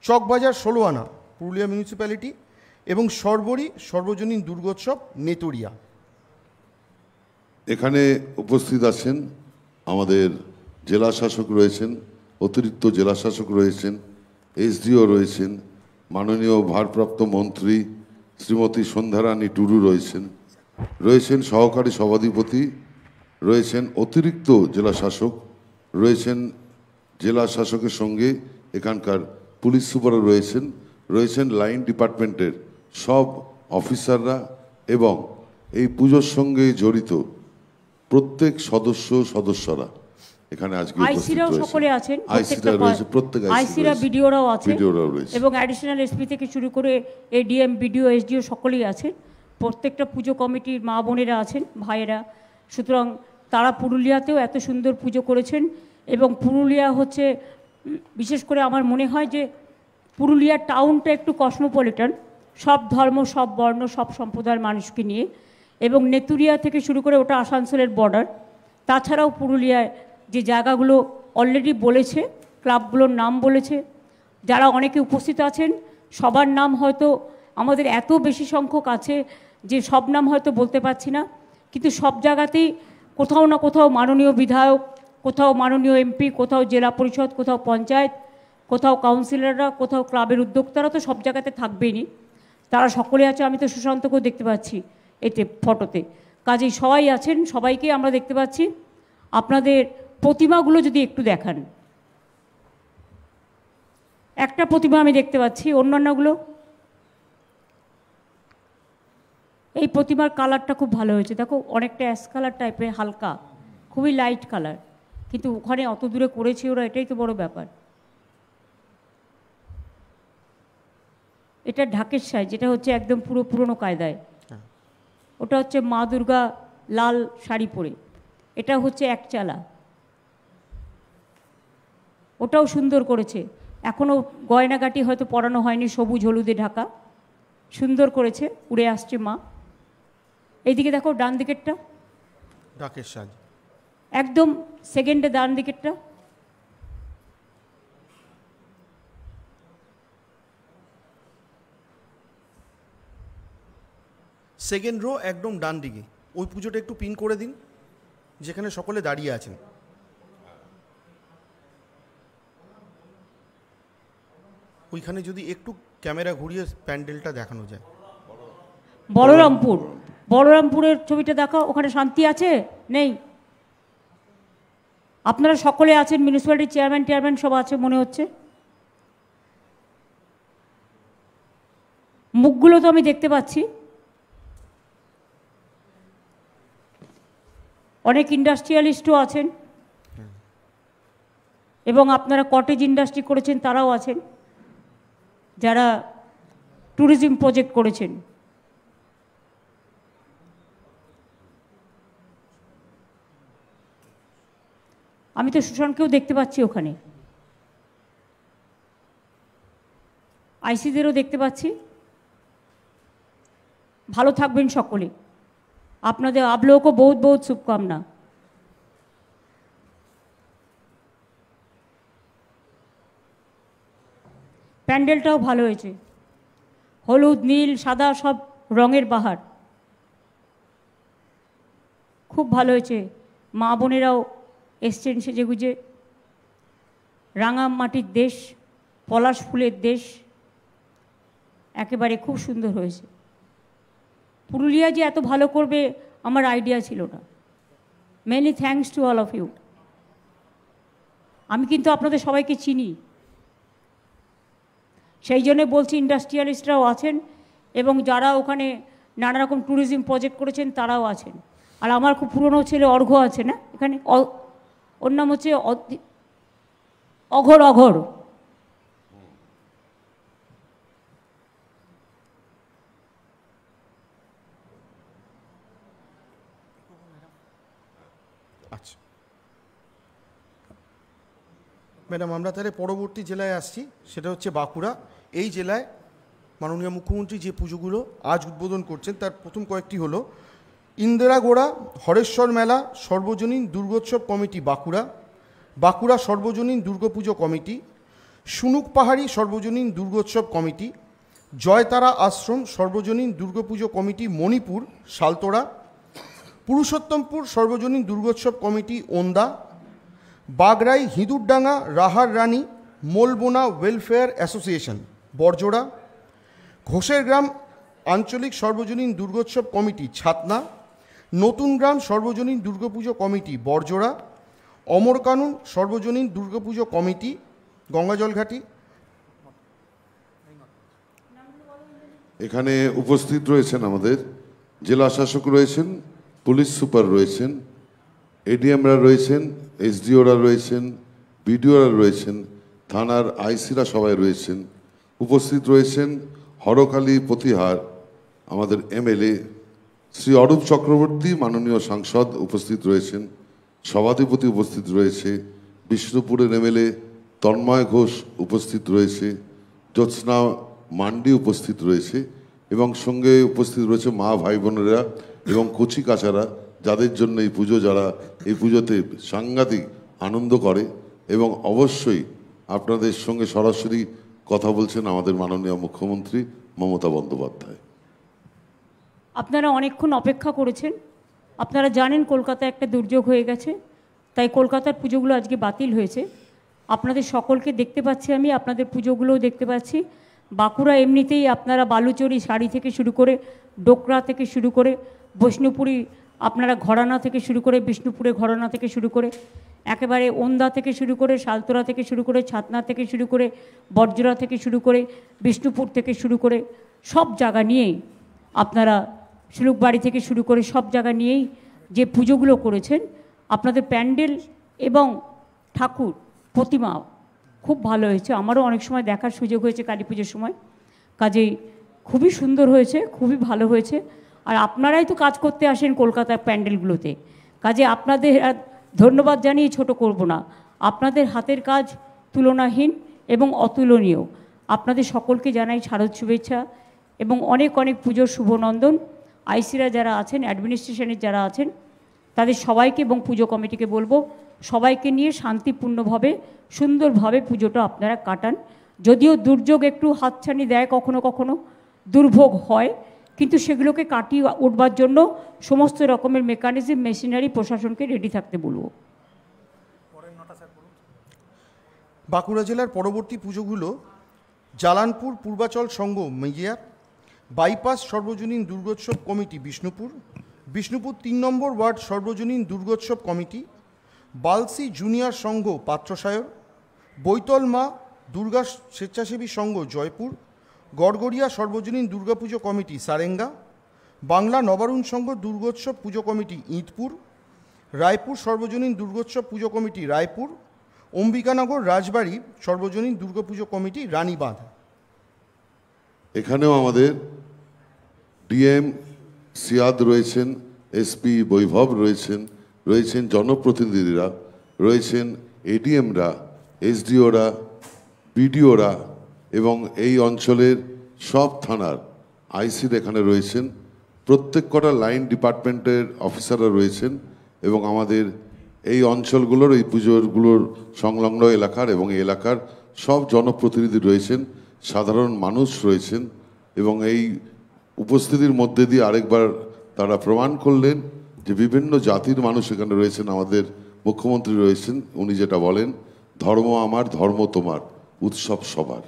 চকবাজার 16 আনা পুরুলিয়া মিউনিসিপ্যালিটি এবং সর্বরী সর্বজনীন দুর্গোৎসব নেতরিয়া।
এখানে উপস্থিত আছেন আমাদের জেলা শাসক রয়েছেন, অতিরিক্ত জেলা শাসক রয়েছেন, এসডিও রয়েছেন, মাননীয় ভারপ্রাপ্ত মন্ত্রী শ্রীমতী সন্ধ্যারানী টুডু রয়েছেন সহকারী সভাধিপতি রয়েছেন, অতিরিক্ত জেলা শাসক রয়েছেন, জেলা শাসকের সঙ্গে এখানকার পুলিশ সুপারও রয়েছেন লাইন ডিপার্টমেন্টের সব অফিসাররা এবং এই পুজোর সঙ্গে জড়িত প্রত্যেক সদস্যরা এখানে আজকে আইসিরা রয়েছে, প্রত্যেক
আইসিরা বিডিওরাও আছে এবং অ্যাডিশনাল এসপি থেকে শুরু করে এডিএম, বিডিও, এসডিও সকলেই আছেন। প্রত্যেকটা পুজো কমিটির মা বোনেরা আছেন, ভাইয়েরা। সুতরাং তারা পুরুলিয়াতেও এত সুন্দর পুজো করেছেন এবং পুরুলিয়া হচ্ছে, বিশেষ করে আমার মনে হয় যে পুরুলিয়া টাউনটা একটু কসমোপলিটন, সব ধর্ম, সব বর্ণ, সব সম্প্রদায়ের মানুষকে নিয়ে এবং নেতুরিয়া থেকে শুরু করে ওটা আসানসোলের বর্ডার। তাছাড়াও পুরুলিয়ায় যে জায়গাগুলো অলরেডি বলেছে, ক্লাবগুলোর নাম বলেছে, যারা অনেকে উপস্থিত আছেন সবার নাম হয়তো আমাদের এত বেশি সংখ্যক আছে যে সব নাম হয়তো বলতে পারছি না, কিন্তু সব জায়গাতেই কোথাও না কোথাও মাননীয় বিধায়ক, কোথাও মাননীয় এমপি, কোথাও জেলা পরিষদ, কোথাও পঞ্চায়েত, কোথাও কাউন্সিলররা, কোথাও ক্লাবের উদ্যোক্তারা তো সব জায়গাতে থাকবেনই। তারা সকলে আছে, আমি তো সুশান্তকেও দেখতে পাচ্ছি এতে ফটোতে, কাজেই সবাই আছেন, সবাইকে আমরা দেখতে পাচ্ছি। আপনাদের প্রতিমাগুলো যদি একটু দেখান, একটা প্রতিমা আমি দেখতে পাচ্ছি, অন্যান্যগুলো এই প্রতিমার কালারটা খুব ভালো হয়েছে, দেখো অনেকটা অ্যাশ কালার টাইপের, হালকা, খুবই লাইট কালার, কিন্তু ওখানে অত দূরে করেছে ওরা, এটাই তো বড় ব্যাপার। এটা ঢাকের সাইজ, যেটা হচ্ছে একদম পুরো পুরনো কায়দায়, ওটা হচ্ছে মা দুর্গা লাল শাড়ি পরে, এটা হচ্ছে একচালা, ওটাও সুন্দর করেছে, এখনও গয়নাগাটি হয়তো পরানো হয়নি, সবুজ হলুদে ঢাকা, সুন্দর করেছে, উড়ে আসছে মা। এইদিকে দেখো ডান দিকেরটা,
ঢাকের সাজ
একদম সেকেন্ডে ডান দিকেরটা,
সেকেন্ড রো একদম ডান দিকে, ওই পুজোটা একটু পিন করে দিন যেখানে সকলে দাঁড়িয়ে আছেন। ওইখানে যদি একটু ক্যামেরা ঘুরিয়ে প্যান্ডেলটা দেখানো যায়।
বলরামপুর, বলরামপুরের ছবিটা দেখো, ওখানে শান্তি আছে নেই? আপনারা সকলে আছেন, মিউনিসিপ্যালিটির চেয়ারম্যান সব আছে মনে হচ্ছে। মুখগুলো তো আমি দেখতে পাচ্ছি, অনেক ইন্ডাস্ট্রিয়ালিস্টও আছেন, এবং আপনারা কটেজ ইন্ডাস্ট্রি করেছেন তারাও আছেন, যারা ট্যুরিজম প্রজেক্ট করেছেন। আমি তো সুশান্তকেও দেখতে পাচ্ছি ওখানে, আইসিদেরও দেখতে পাচ্ছি। ভালো থাকবেন সকলে, আপনাদের आप लोगों को बहुत बहुत शुभकामना। প্যান্ডেলটাও ভালো হয়েছে, হলুদ নীল সাদা সব রঙের বাহার, খুব ভালো হয়েছে। মা বোনেরাও এসছেন সেজেগুজে, রাঙা মাটির দেশ, পলাশ ফুলের দেশ, একেবারে খুব সুন্দর হয়েছে। পুরুলিয়া যে এত ভালো করবে আমার আইডিয়া ছিল না। Many thanks to all of you. আমি কিন্তু আপনাদের সবাইকে চিনি, সেই জন্যে বলছি ইন্ডাস্ট্রিয়ালিস্টরাও আছেন, এবং যারা ওখানে নানা রকম ট্যুরিজম প্রজেক্ট করেছেন তারাও আছেন। আর আমার খুব পুরনো ছেলে অর্ঘ্য আছে না এখানে, ওর নাম হচ্ছে অঘর, অঘর।
আচ্ছা ম্যাডাম, আমরা তাহলে পরবর্তী জেলায় আসছি, সেটা হচ্ছে বাঁকুড়া। এই জেলায় মাননীয় মুখ্যমন্ত্রী যে পুজোগুলো আজ উদ্বোধন করছেন তার প্রথম কয়েকটি হলো ইন্দিরাগোড়া হরেশ্বর মেলা সর্বজনীন দুর্গোৎসব কমিটি বাঁকুড়া, বাঁকুড়া সর্বজনীন দুর্গাপুজো কমিটি, সুনুক পাহাড়ি সর্বজনীন দুর্গোৎসব কমিটি, জয়তারা আশ্রম সর্বজনীন দুর্গাপুজো কমিটি মণিপুর সালতোড়া, পুরুষোত্তমপুর সর্বজনীন দুর্গোৎসব কমিটি ওন্দা, বাগরাই হিঁদুরডাঙ্গা রাহার রানী মোলবোনা ওয়েলফেয়ার অ্যাসোসিয়েশন বরজোড়া, ঘোষের গ্রাম আঞ্চলিক সর্বজনীন দুর্গোৎসব কমিটি ছাতনা, নতুন গ্রাম সর্বজনীন দুর্গাপুজো কমিটি বরজোড়া, অমরকানন সর্বজনীন দুর্গাপুজো কমিটি গঙ্গাজলঘাটি।
এখানে উপস্থিত রয়েছেন আমাদের জেলা শাসক রয়েছেন, পুলিশ সুপার রয়েছেন, এডিএমরা রয়েছেন, এসডিওরা রয়েছেন, বিডিওরা রয়েছেন, থানার আইসিরা সবাই রয়েছেন। উপস্থিত রয়েছেন হরকালী প্রতিহার আমাদের এমএলএ শ্রী অরূপ চক্রবর্তী, মাননীয় সাংসদ উপস্থিত রয়েছেন, সভাধিপতি উপস্থিত রয়েছে, বিষ্ণুপুরের এমএলএ তন্ময় ঘোষ উপস্থিত রয়েছে, জ্যোৎস্না মান্ডি উপস্থিত রয়েছে, এবং সঙ্গে উপস্থিত রয়েছে মা ভাই বোনেরা এবং কচি কাচারা, যাদের জন্য এই পুজো, যারা এই পুজোতে সাংঘাতিক আনন্দ করে। এবং অবশ্যই আপনাদের সঙ্গে সরাসরি কথা বলছেন আমাদের মাননীয় মুখ্যমন্ত্রী মমতা বন্দ্যোপাধ্যায়।
আপনারা অনেকক্ষণ অপেক্ষা করেছেন। আপনারা জানেন কলকাতায় একটা দুর্যোগ হয়ে গেছে, তাই কলকাতার পুজোগুলো আজকে বাতিল হয়েছে। আপনাদের সকলকে দেখতে পাচ্ছি আমি, আপনাদের পুজোগুলোও দেখতে পাচ্ছি। বাঁকুড়া এমনিতেই আপনারা বালুচরি শাড়ি থেকে শুরু করে, ডোকরা থেকে শুরু করে, বৈষ্ণুপুরি আপনারা ঘরানা থেকে শুরু করে, বিষ্ণুপুরে ঘরানা থেকে শুরু করে, একেবারে ওন্দা থেকে শুরু করে, শালতোরা থেকে শুরু করে, ছাতনা থেকে শুরু করে, বর্জরা থেকে শুরু করে, বিষ্ণুপুর থেকে শুরু করে, সব জায়গা নিয়েই আপনারা, শিলুকবাড়ি থেকে শুরু করে সব জায়গা নিয়েই যে পুজোগুলো করেছেন, আপনাদের প্যান্ডেল এবং ঠাকুর প্রতিমা খুব ভালো হয়েছে। আমারও অনেক সময় দেখার সুযোগ হয়েছে কালী পুজোর সময়, কাজেই খুবই সুন্দর হয়েছে, খুবই ভালো হয়েছে। আর আপনারাই তো কাজ করতে আসেন কলকাতার প্যান্ডেলগুলোতে, কাজে আপনাদের ধন্যবাদ জানিয়ে ছোট করব না। আপনাদের হাতের কাজ তুলনাহীন এবং অতুলনীয়। আপনাদের সকলকে জানাই শারদ শুভেচ্ছা এবং অনেক অনেক পুজোর শুভনন্দন। আইসিরা যারা আছেন, অ্যাডমিনিস্ট্রেশনের যারা আছেন, তাদের সবাইকে এবং পুজো কমিটিকে বলবো সবাইকে নিয়ে শান্তিপূর্ণভাবে সুন্দরভাবে পুজোটা আপনারা কাটান। যদিও দুর্যোগ একটু হাতছানি দেয়, কখনো কখনো দুর্ভোগ হয়, কিন্তু সেগুলোকে কাটিয়ে উঠবার জন্য সমস্ত রকমের মেকানিজম, মেশিনারি প্রশাসনকে রেডি থাকতে বলবো।
বাঁকুড়া জেলার পরবর্তী পুজোগুলো জালানপুর পূর্বাচল সংঘ মেজিয়া, বাইপাস সর্বজনীন দুর্গোৎসব কমিটি বিষ্ণুপুর, বিষ্ণুপুর ৩ নম্বর ওয়ার্ড সর্বজনীন দুর্গোৎসব কমিটি, বালসি জুনিয়র সংঘ পাত্রসায়র, বৈতল মা দুর্গা স্বেচ্ছাসেবী সংঘ জয়পুর, গড়গড়িয়া সর্বজনীন দুর্গাপুজো কমিটি সারেঙ্গা, বাংলা নবারুণ সংঘ দুর্গোৎসব পুজো কমিটি ইঁদপুর, রায়পুর সর্বজনীন দুর্গোৎসব পুজো কমিটি রায়পুর, অম্বিকানগর রাজবাড়ি সর্বজনীন দুর্গাপুজো কমিটি রানীবাঁধ।
এখানেও আমাদের ডিএম সিয়াদ রয়েছেন, এসপি বৈভব রয়েছেন জনপ্রতিনিধিরা রয়েছেন, এডিএমরা, এসডিওরা, বিডিওরা এবং এই অঞ্চলের সব থানার আইসির এখানে রয়েছেন। প্রত্যেক কটা লাইন ডিপার্টমেন্টের অফিসাররা রয়েছেন এবং আমাদের এই অঞ্চলগুলোর, এই পুজোগুলোর সংলগ্ন এলাকার এবং এই এলাকার সব জনপ্রতিনিধি রয়েছেন, সাধারণ মানুষ রয়েছেন। এবং এই উপস্থিতির মধ্যে দিয়ে আরেকবার তারা প্রমাণ করলেন যে বিভিন্ন জাতির মানুষ এখানে রয়েছেন। আমাদের মুখ্যমন্ত্রী রয়েছেন, উনি যেটা বলেন, ধর্ম আমার, ধর্ম তোমার, উৎসব সবার।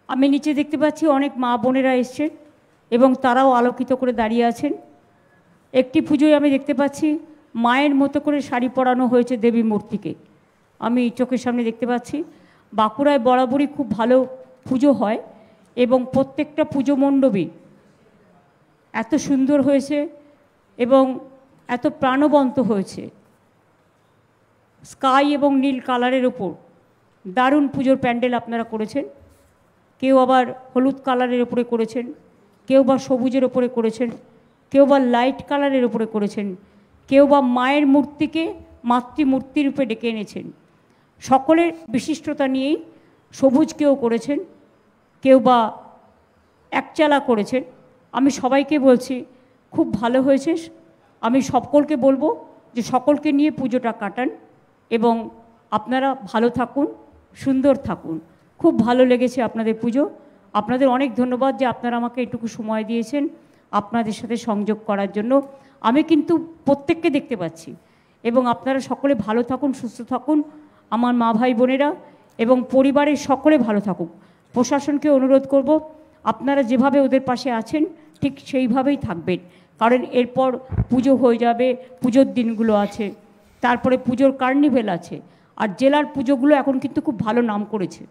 আমি নিচে দেখতে পাচ্ছি অনেক মা বোনেরা এসছেন এবং তারাও আলোকিত করে দাঁড়িয়ে আছেন। একটি পুজোয় আমি দেখতে পাচ্ছি মায়ের মতো করে শাড়ি পরানো হয়েছে দেবী মূর্তিকে, আমি চোখের সামনে দেখতে পাচ্ছি। বাঁকুড়ায় বরাবরই খুব ভালো পুজো হয় এবং প্রত্যেকটা পুজো মণ্ডপই এত সুন্দর হয়েছে এবং এত প্রাণবন্ত হয়েছে। স্কাই এবং নীল কালারের ওপর দারুণ পুজোর প্যান্ডেল আপনারা করেছেন। কেউ আবার হলুদ কালারের ওপরে করেছেন, কেউ বা সবুজের ওপরে করেছেন, কেউ বা লাইট কালারের ওপরে করেছেন, কেউ বা মায়ের মূর্তিকে মাতৃমূর্তি রূপে ডেকে এনেছেন। সকলের বিশিষ্টতা নিয়েই সবুজ কেউ করেছেন, কেউ বা একচালা করেছেন। আমি সবাইকে বলছি খুব ভালো হয়েছে। আমি সকলকে বলবো যে সকলকে নিয়ে পুজোটা কাটান এবং আপনারা ভালো থাকুন, সুন্দর থাকুন। খুব ভালো লেগেছে আপনাদের পুজো। আপনাদের অনেক ধন্যবাদ যে আপনারা আমাকে এটুকু সময় দিয়েছেন আপনাদের সাথে সংযোগ করার জন্য। আমি কিন্তু প্রত্যেককে দেখতে পাচ্ছি এবং আপনারা সকলে ভালো থাকুন, সুস্থ থাকুন, আমার মা ভাই বোনেরা এবং পরিবারের সকলে ভালো থাকুক। প্রশাসনকে অনুরোধ করব আপনারা যেভাবে ওদের পাশে আছেন ঠিক সেইভাবেই থাকবেন, কারণ এরপর পুজো হয়ে যাবে, পুজোর দিনগুলো আছে, তারপরে পুজোর কার্নিভেল আছে। আর জেলার পুজোগুলো এখন কিন্তু খুব ভালো নাম করেছে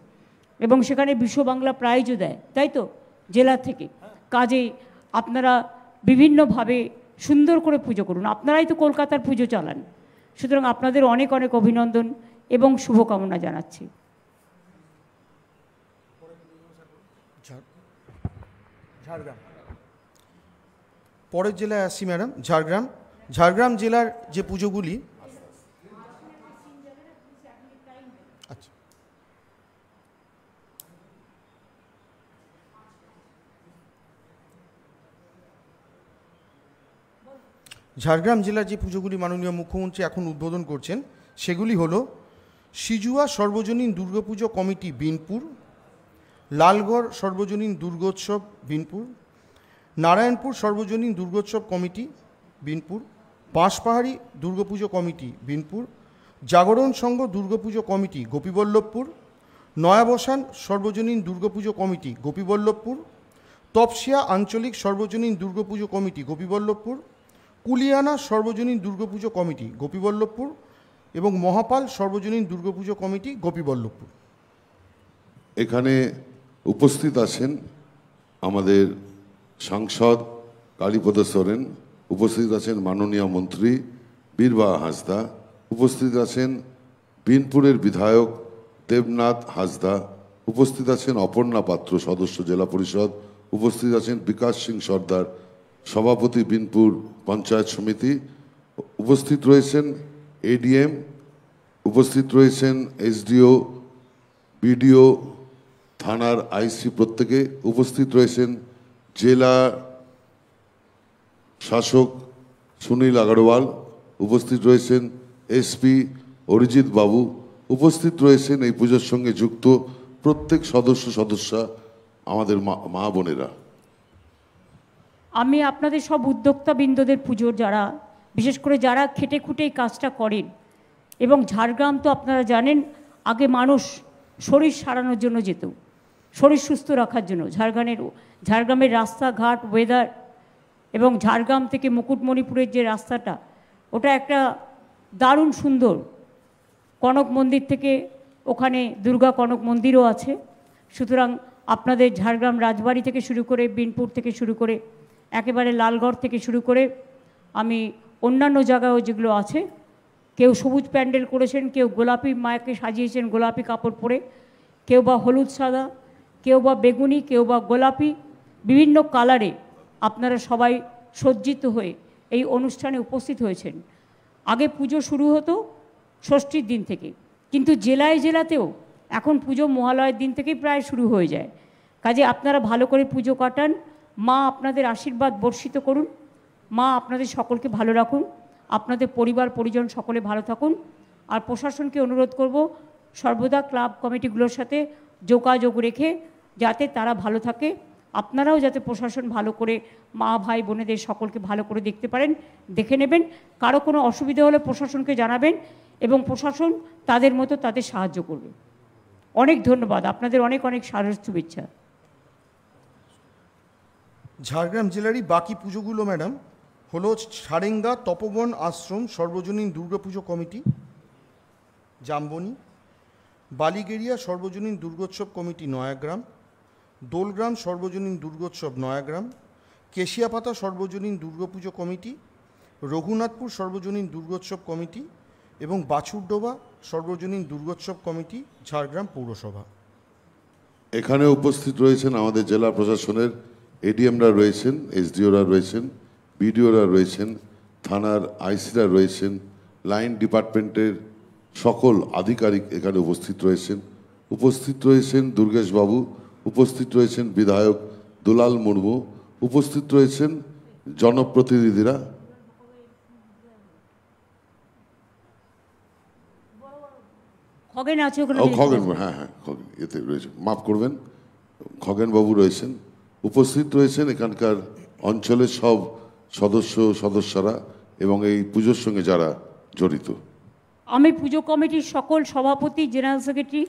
এবং সেখানে বিশ্ব বাংলা প্রাইজও দেয়, তাই তো, জেলা থেকে। কাজেই আপনারা বিভিন্নভাবে সুন্দর করে পুজো করুন। আপনারাই তো কলকাতার পুজো চালান, সুতরাং আপনাদের অনেক অনেক অভিনন্দন এবং শুভকামনা জানাচ্ছি।
ঝাড়গ্রাম, পরের জেলায় আসছি ম্যাডাম। ঝাড়গ্রাম জেলার যে পুজোগুলি, আচ্ছা, ঝাড়গ্রাম জেলার যে পুজোগুলি মাননীয় মুখ্যমন্ত্রী এখন উদ্বোধন করছেন সেগুলি হলো সিজুয়া সর্বজনীন দুর্গাপুজো কমিটি বিনপুর, লালগড় সর্বজনীন দুর্গোৎসব বিনপুর, নারায়ণপুর সর্বজনীন দুর্গোৎসব কমিটি বিনপুর, বাঁশপাহাড়ি দুর্গাপুজো কমিটি বিনপুর, জাগরণ সংঘ দুর্গাপুজো কমিটি গোপীবল্লভপুর, নয়াবসান সর্বজনীন দুর্গাপুজো কমিটি গোপীবল্লভপুর, তপসিয়া আঞ্চলিক সর্বজনীন দুর্গাপুজো কমিটি গোপীবল্লভপুর, কুলিয়ানা সর্বজনীন দুর্গাপুজো কমিটি গোপীবল্লভপুর এবং মহাপাল সর্বজনীন দুর্গাপুজো কমিটি গোপীবল্লভপুর।
এখানে উপস্থিত আছেন আমাদের সাংসদ কালীপদ সোরেন, উপস্থিত আছেন মাননীয় মন্ত্রী বীরবাহা হাঁসদা, উপস্থিত আছেন বিনপুরের বিধায়ক দেবনাথ হাঁসদা, উপস্থিত আছেন অপর্ণা পাত্র সদস্য জেলা পরিষদ, উপস্থিত আছেন বিকাশ সিং সর্দার সভাপতি বিনপুর পঞ্চায়েত সমিতি, উপস্থিত রয়েছেন এডিএম, উপস্থিত রয়েছেন এসডিও, বিডিও, থানার আইসি প্রত্যেকে, উপস্থিত রয়েছেন জেলা শাসক সুনীল আগরওয়াল, উপস্থিত রয়েছেন এসপি অরিজিৎ বাবু, উপস্থিত রয়েছেন এই পুজোর সঙ্গে যুক্ত প্রত্যেক সদস্যা আমাদের মা বোনেরা।
আমি আপনাদের সব উদ্যোক্তাবৃন্দদের পুজোর যারা বিশেষ করে যারা খেটে খুঁটে এই কাজটা করেন, এবং ঝাড়গ্রাম তো আপনারা জানেন আগে মানুষ শরীর সারানোর জন্য যেত, শরীর সুস্থ রাখার জন্য। ঝাড়গ্রামের রাস্তাঘাট, ওয়েদার এবং ঝাড়গ্রাম থেকে মুকুটমণিপুরের যে রাস্তাটা, ওটা একটা দারুণ সুন্দর। কনক মন্দির থেকে ওখানে দুর্গা কনক মন্দিরও আছে। সুতরাং আপনাদের ঝাড়গ্রাম রাজবাড়ি থেকে শুরু করে, বিনপুর থেকে শুরু করে, একেবারে লালগড় থেকে শুরু করে আমি অন্যান্য জায়গায়ও যেগুলো আছে, কেউ সবুজ প্যান্ডেল করেছেন, কেউ গোলাপি মায়াকে সাজিয়েছেন গোলাপি কাপড় পরে, কেউ বা হলুদ সাদা, কেউ বা বেগুনি, কেউ বা গোলাপি, বিভিন্ন কালারে আপনারা সবাই সজ্জিত হয়ে এই অনুষ্ঠানে উপস্থিত হয়েছেন। আগে পুজো শুরু হতো ষষ্ঠীর দিন থেকে, কিন্তু জেলায় জেলাতেও এখন পুজো মহালয়ের দিন থেকেই প্রায় শুরু হয়ে যায়। কাজে আপনারা ভালো করে পুজো কাটান, মা আপনাদের আশীর্বাদ বর্ষিত করুন, মা আপনাদের সকলকে ভালো রাখুন, আপনাদের পরিবার পরিজন সকলে ভালো থাকুন। আর প্রশাসনকে অনুরোধ করব সর্বদা ক্লাব কমিটিগুলোর সাথে যোগাযোগ রেখে যাতে তারা ভালো থাকে, আপনারাও যাতে প্রশাসন ভালো করে মা ভাই বোনেদের সকলকে ভালো করে দেখতে পারেন, দেখে নেবেন। কারো কোনো অসুবিধা হলে প্রশাসনকে জানাবেন এবং প্রশাসন তাদের মতো তাদের সাহায্য করবে। অনেক ধন্যবাদ, আপনাদের অনেক অনেক শুভেচ্ছা।
ঝাড়গ্রাম জেলারই বাকি পুজোগুলো ম্যাডাম হলো সারেঙ্গা তপবন আশ্রম সর্বজনীন দুর্গাপুজো কমিটি জামবনি, বালিগেরিয়া সর্বজনীন দুর্গোৎসব কমিটি নয়াগ্রাম, দোলগ্রাম সর্বজনীন দুর্গোৎসব নয়াগ্রাম, কেশিয়াপাতা সর্বজনীন দুর্গাপুজো কমিটি, রঘুনাথপুর সর্বজনীন দুর্গোৎসব কমিটি এবং বাছুরডোবা সর্বজনীন দুর্গোৎসব কমিটি ঝাড়গ্রাম পৌরসভা।
এখানে উপস্থিত রয়েছেন আমাদের জেলা প্রশাসনের এডিএমরা রয়েছেন, এসডিওরা রয়েছেন, বিডিওরা রয়েছেন, থানার আইসিরা রয়েছেন, লাইন ডিপার্টমেন্টের সকল আধিকারিক এখানে উপস্থিত রয়েছেন, উপস্থিত রয়েছেন দুর্গেশ বাবু, উপস্থিত রয়েছেন বিধায়ক দুলাল মুর্মু, উপস্থিত রয়েছেন জনপ্রতিনিধিরা।
খগেন আছে ওখানে,
খগেন, হ্যাঁ হ্যাঁ খগেন এতে রয়েছে, মাফ করবেন, খগেন বাবু রয়েছেন, উপস্থিত রয়েছেন এখানকার অঞ্চলের সব সদস্যরা এবং এই পুজোর সঙ্গে যারা জড়িত।
আমি পুজো কমিটির সকল সভাপতি, জেনারেল সেক্রেটারি,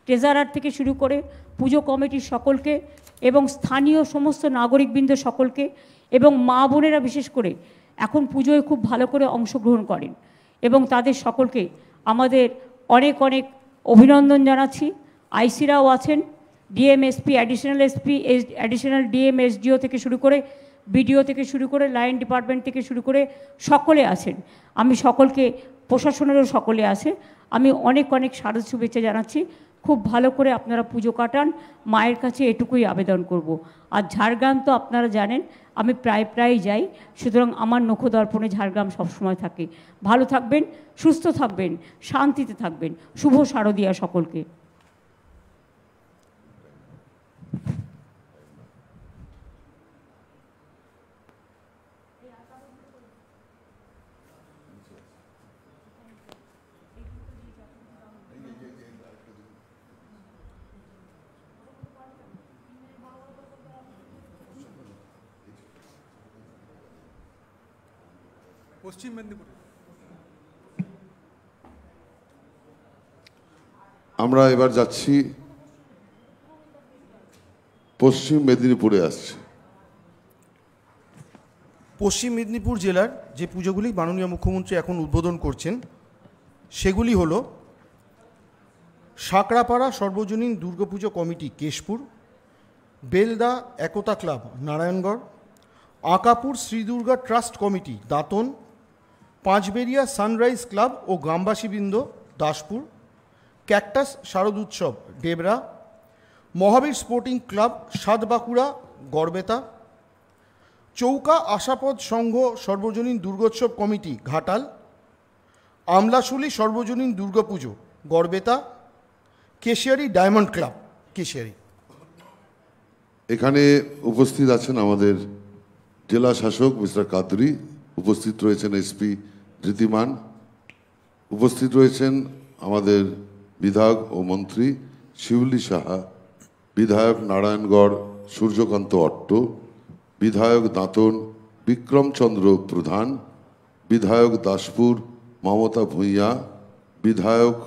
ট্রেজারার থেকে শুরু করে পুজো কমিটির সকলকে এবং স্থানীয় সমস্ত নাগরিকবৃন্দ সকলকে এবং মা বোনেরা বিশেষ করে এখন পুজোয় খুব ভালো করে অংশগ্রহণ করেন এবং তাদের সকলকে আমাদের অনেক অনেক অভিনন্দন জানাচ্ছি। আইসিরাও আছেন, DM SP, additional DM, SDO থেকে শুরু করে, বিডিও থেকে শুরু করে, লাইন ডিপার্টমেন্ট থেকে শুরু করে সকলে আছেন। আমি সকলকে, প্রশাসনেরও সকলে আছে, আমি অনেক অনেক শারদ শুভেচ্ছা জানাচ্ছি। খুব ভালো করে আপনারা পুজো কাটান, মায়ের কাছে এটুকুই আবেদন করব। আর ঝাড়গ্রাম তো আপনারা জানেন আমি প্রায় যাই, সুতরাং আমার নখদর্পণে ঝাড়গ্রাম সবসময় থাকে। ভালো থাকবেন, সুস্থ থাকবেন, শান্তিতে থাকবেন। শুভ শারদীয়া সকলকে।
পশ্চিম মেদিনীপুর।
আমরা এবার যাচ্ছি পশ্চিম মেদিনীপুরে আসছি।
পশ্চিম মেদিনীপুর জেলার যে পুজোগুলি মাননীয় মুখ্যমন্ত্রী এখন উদ্বোধন করছেন সেগুলি হলো সাঁকড়াপাড়া সর্বজনীন দুর্গাপুজো কমিটি কেশপুর, বেলদা একতা club Narayangarh, Ankapur Shri Durga trust committee Dantan, Panchberia sunrise club ও গ্রামবাসীবৃন্দ দাসপুর, ক্যাকটাস শারদ উৎসব ডেবরা, মহাবীর স্পোর্টিং ক্লাব সাতবাঁকুড়া গড়বেতা, চৌকা আশাপদ সংঘ সর্বজনীন দুর্গোৎসব কমিটি ঘাটাল, আমলাশুলি সর্বজনীন দুর্গাপুজো গড়বেতা, কেশিয়ারি ডায়মন্ড ক্লাব কেশিয়ারি।
এখানে উপস্থিত আছেন আমাদের জেলা শাসক মিস্টার কাদরি, উপস্থিত রয়েছেন এসপি ধৃতিমান, উপস্থিত রয়েছেন আমাদের বিধায়ক ও মন্ত্রী শিউলি সাহা, বিধায়ক নারায়ণগড় সূর্যকান্ত অট্ট, বিধায়ক দাঁতন বিক্রমচন্দ্র প্রধান, বিধায়ক দাসপুর মমতা ভূঁইয়া, বিধায়ক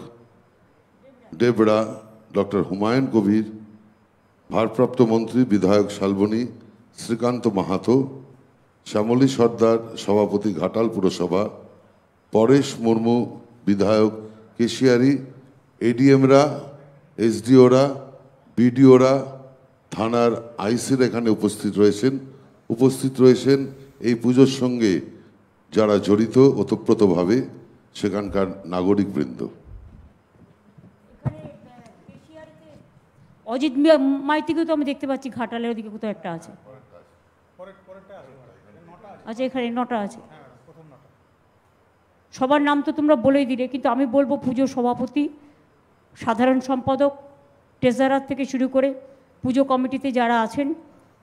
ডেবরা ডক্টর হুমায়ুন কবির, ভারপ্রাপ্ত মন্ত্রী বিধায়ক শালবনী শ্রীকান্ত মাহাতো, শ্যামলী সর্দার সভাপতি ঘাটাল পুরসভা, পরেশ মুর্মু বিধায়ক কেশিয়ারি, এডিএমরা, এসডিওরা, বিডিওরা, থানার আইসির এখানে উপস্থিত রয়েছেন এই পুজোর সঙ্গে যারা জড়িত ওতপ্রোতভাবে সেখানকার নাগরিকবৃন্দ।
অজিত মাইতিকেও তো আমি দেখতে পাচ্ছি ঘাটালের ওদিকে কোথাও একটা আছে। আচ্ছা, এখানে 9টা আছে। সবার নাম তো তোমরা বলেই দিলে, কিন্তু আমি বলবো পুজোর সভাপতি, সাধারণ সম্পাদক, ট্রেজারার থেকে শুরু করে পুজো কমিটিতে যারা আছেন,